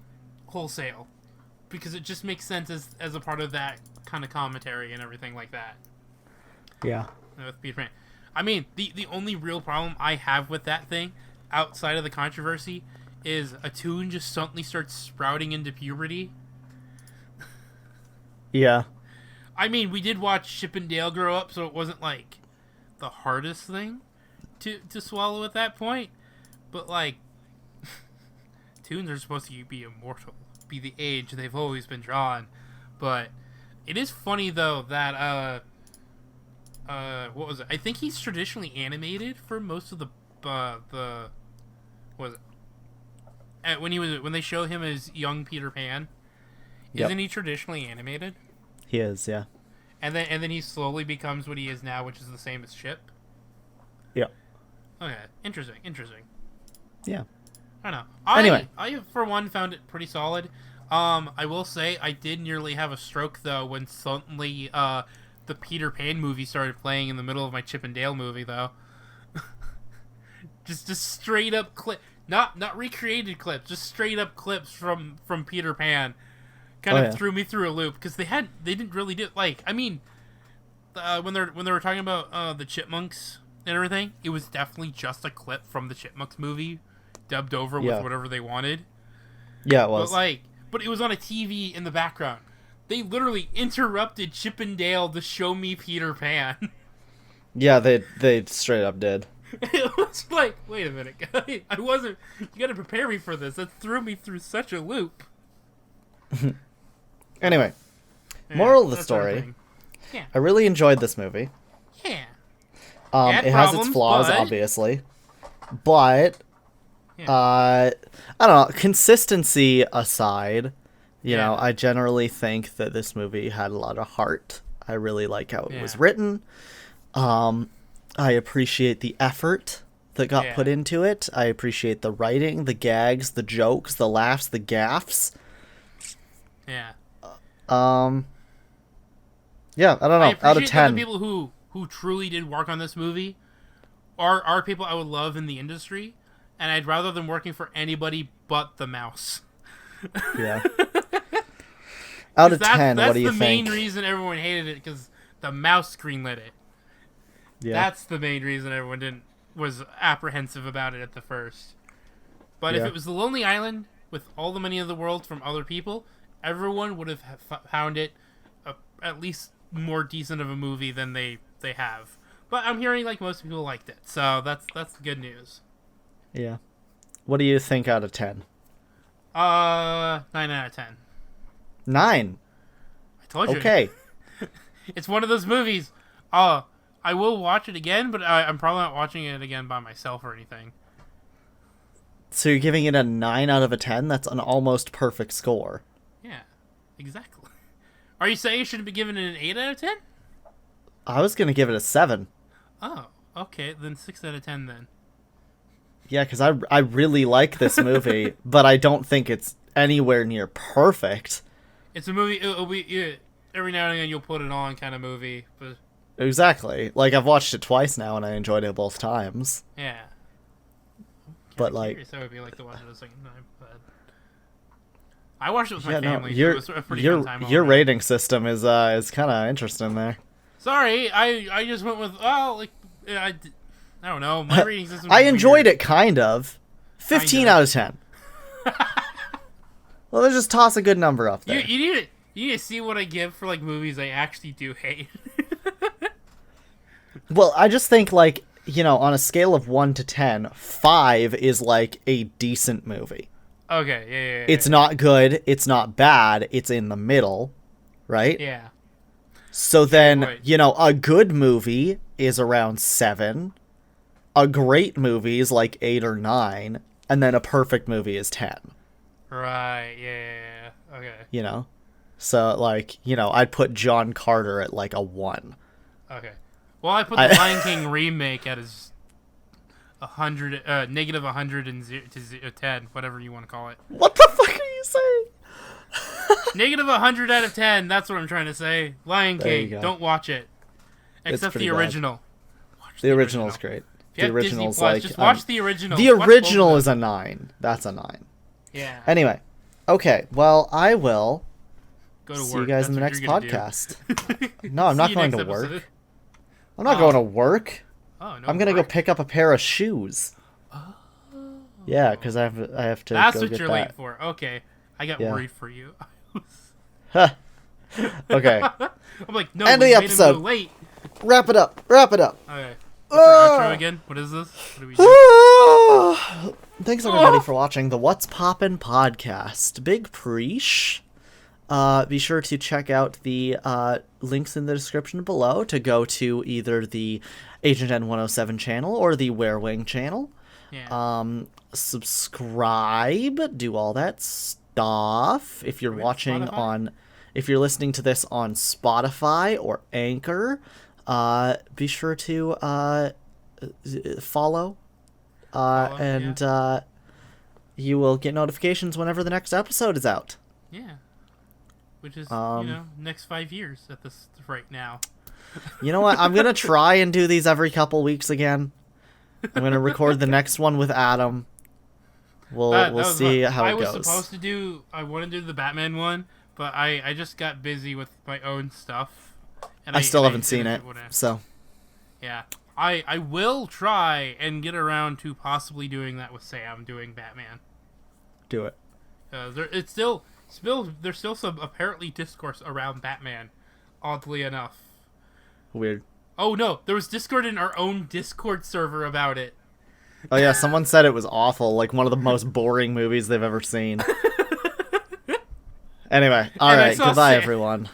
wholesale, because it just makes sense as a part of that kind of commentary and everything like that. Yeah. With Peter Pan. I mean, the only real problem I have with that thing, outside of the controversy, is a Toon just suddenly starts sprouting into puberty. Yeah. I mean, we did watch Chip and Dale grow up, so it wasn't like the hardest thing to swallow at that point, but like. Toons are supposed to be immortal, be the age they've always been drawn, but it is funny though that what was it? I think he's traditionally animated for most of the what was it? When they show him as young Peter Pan, isn't he traditionally animated? He is, yeah. And then he slowly becomes what he is now, which is the same as Chip. Yeah. Okay, interesting. Yeah. I don't know. Anyway. I for one found it pretty solid. I will say I did nearly have a stroke though when suddenly the Peter Pan movie started playing in the middle of my Chip and Dale movie though. just straight up clip, not recreated clips, just straight up clips from Peter Pan. Kind of threw me through a loop because they didn't really do like I mean when they were talking about the Chipmunks and everything, it was definitely just a clip from the Chipmunks movie. Dubbed over with whatever they wanted. Yeah, it was. But it was on a TV in the background. They literally interrupted Chip and Dale to show me Peter Pan. Yeah, they straight up did. It was like, wait a minute, guys. I wasn't... You gotta prepare me for this. That threw me through such a loop. Anyway. Moral of the story. Yeah. I really enjoyed this movie. Yeah. It has its flaws, obviously. But... I don't know. Consistency aside, you know, I generally think that this movie had a lot of heart. I really like how it was written. I appreciate the effort that got put into it. I appreciate the writing, the gags, the jokes, the laughs, the gaffes. Yeah. Yeah, I don't know. Out of 10. The people who truly did work on this movie are people I would love in the industry. And I'd rather them working for anybody but the mouse. Yeah. Out of 10, what do you think? That's the main reason everyone hated it, because the mouse greenlit it. Yeah. That's the main reason everyone was apprehensive about it at the first. But if it was The Lonely Island with all the money in the world from other people, everyone would have found it at least more decent of a movie than they have. But I'm hearing like most people liked it, so that's the good news. Yeah. What do you think out of 10? 9 out of 10. 9. I told you. Okay. It's one of those movies. I will watch it again, but I'm probably not watching it again by myself or anything. So you're giving it a 9 out of a 10? That's an almost perfect score. Yeah, exactly. Are you saying you should be given it an 8 out of 10? I was going to give it a 7. Oh, okay. Then 6 out of 10 then. Yeah, because I really like this movie, but I don't think it's anywhere near perfect. It's a movie, it'll be, every now and again you'll put it on kind of movie. But Exactly. Like, I've watched it twice now, and I enjoyed it both times. yeah. But, like... I would be like to watch it a second time, but... I watched it with my family, so it was a pretty fun time. Your rating system is kind of interesting there. Sorry, I just went with, I don't know, my rating system... I enjoyed it, kind of. 15 out of 10. Well, let's just toss a good number up there. You need to see what I give for, like, movies I actually do hate. Well, I just think, like, you know, on a scale of 1 to 10, 5 is, like, a decent movie. Okay, yeah. It's not good, it's not bad, it's in the middle, right? Yeah. So then, you know, a good movie is around 7, a great movie is like 8 or 9, and then a perfect movie is 10. Right, yeah. Okay. You know? So, like, you know, I'd put John Carter at, like, a 1. Okay. Well, I put the Lion King remake at his negative 100 to 10, whatever you want to call it. What the fuck are you saying? Negative 100 out of 10, that's what I'm trying to say. Lion King, don't watch it. Except the original. The original is great. The original's Disney Plus, like... just watch the original. The original is a 9. That's a 9. Yeah. Anyway. Okay, well, I will... Go to work. See you guys in the next podcast. No, I'm not going to work. I'm not going to work. Oh, no. I'm going to go pick up a pair of shoes. Oh. Yeah, because I have to That's go what get you're that. late for. Okay. I got worried for you. Okay. I'm like, no, end of the episode. Late. Wrap it up. Okay. What's our outro again? What is this? What do we do? Thanks everybody for watching the What's Poppin' podcast. Big preach. Be sure to check out the links in the description below to go to either the Agent N107 channel or the Werewing channel. Yeah. Subscribe, do all that stuff. If you're watching if you're listening to this on Spotify or Anchor, be sure to follow. You will get notifications whenever the next episode is out. Yeah. Which is, next 5 years at this right now. You know what? I'm going to try and do these every couple weeks again. I'm going to record the next one with Adam. We'll see how it goes. I want to do the Batman one, but I just got busy with my own stuff. And I still haven't seen it, so. Yeah. I will try and get around to possibly doing that with Sam, doing Batman. Do it. There's still some apparently discourse around Batman, oddly enough. Weird. Oh no, there was Discord in our own Discord server about it. Oh yeah, someone said it was awful, like one of the most boring movies they've ever seen. Anyway, alright, goodbye everyone.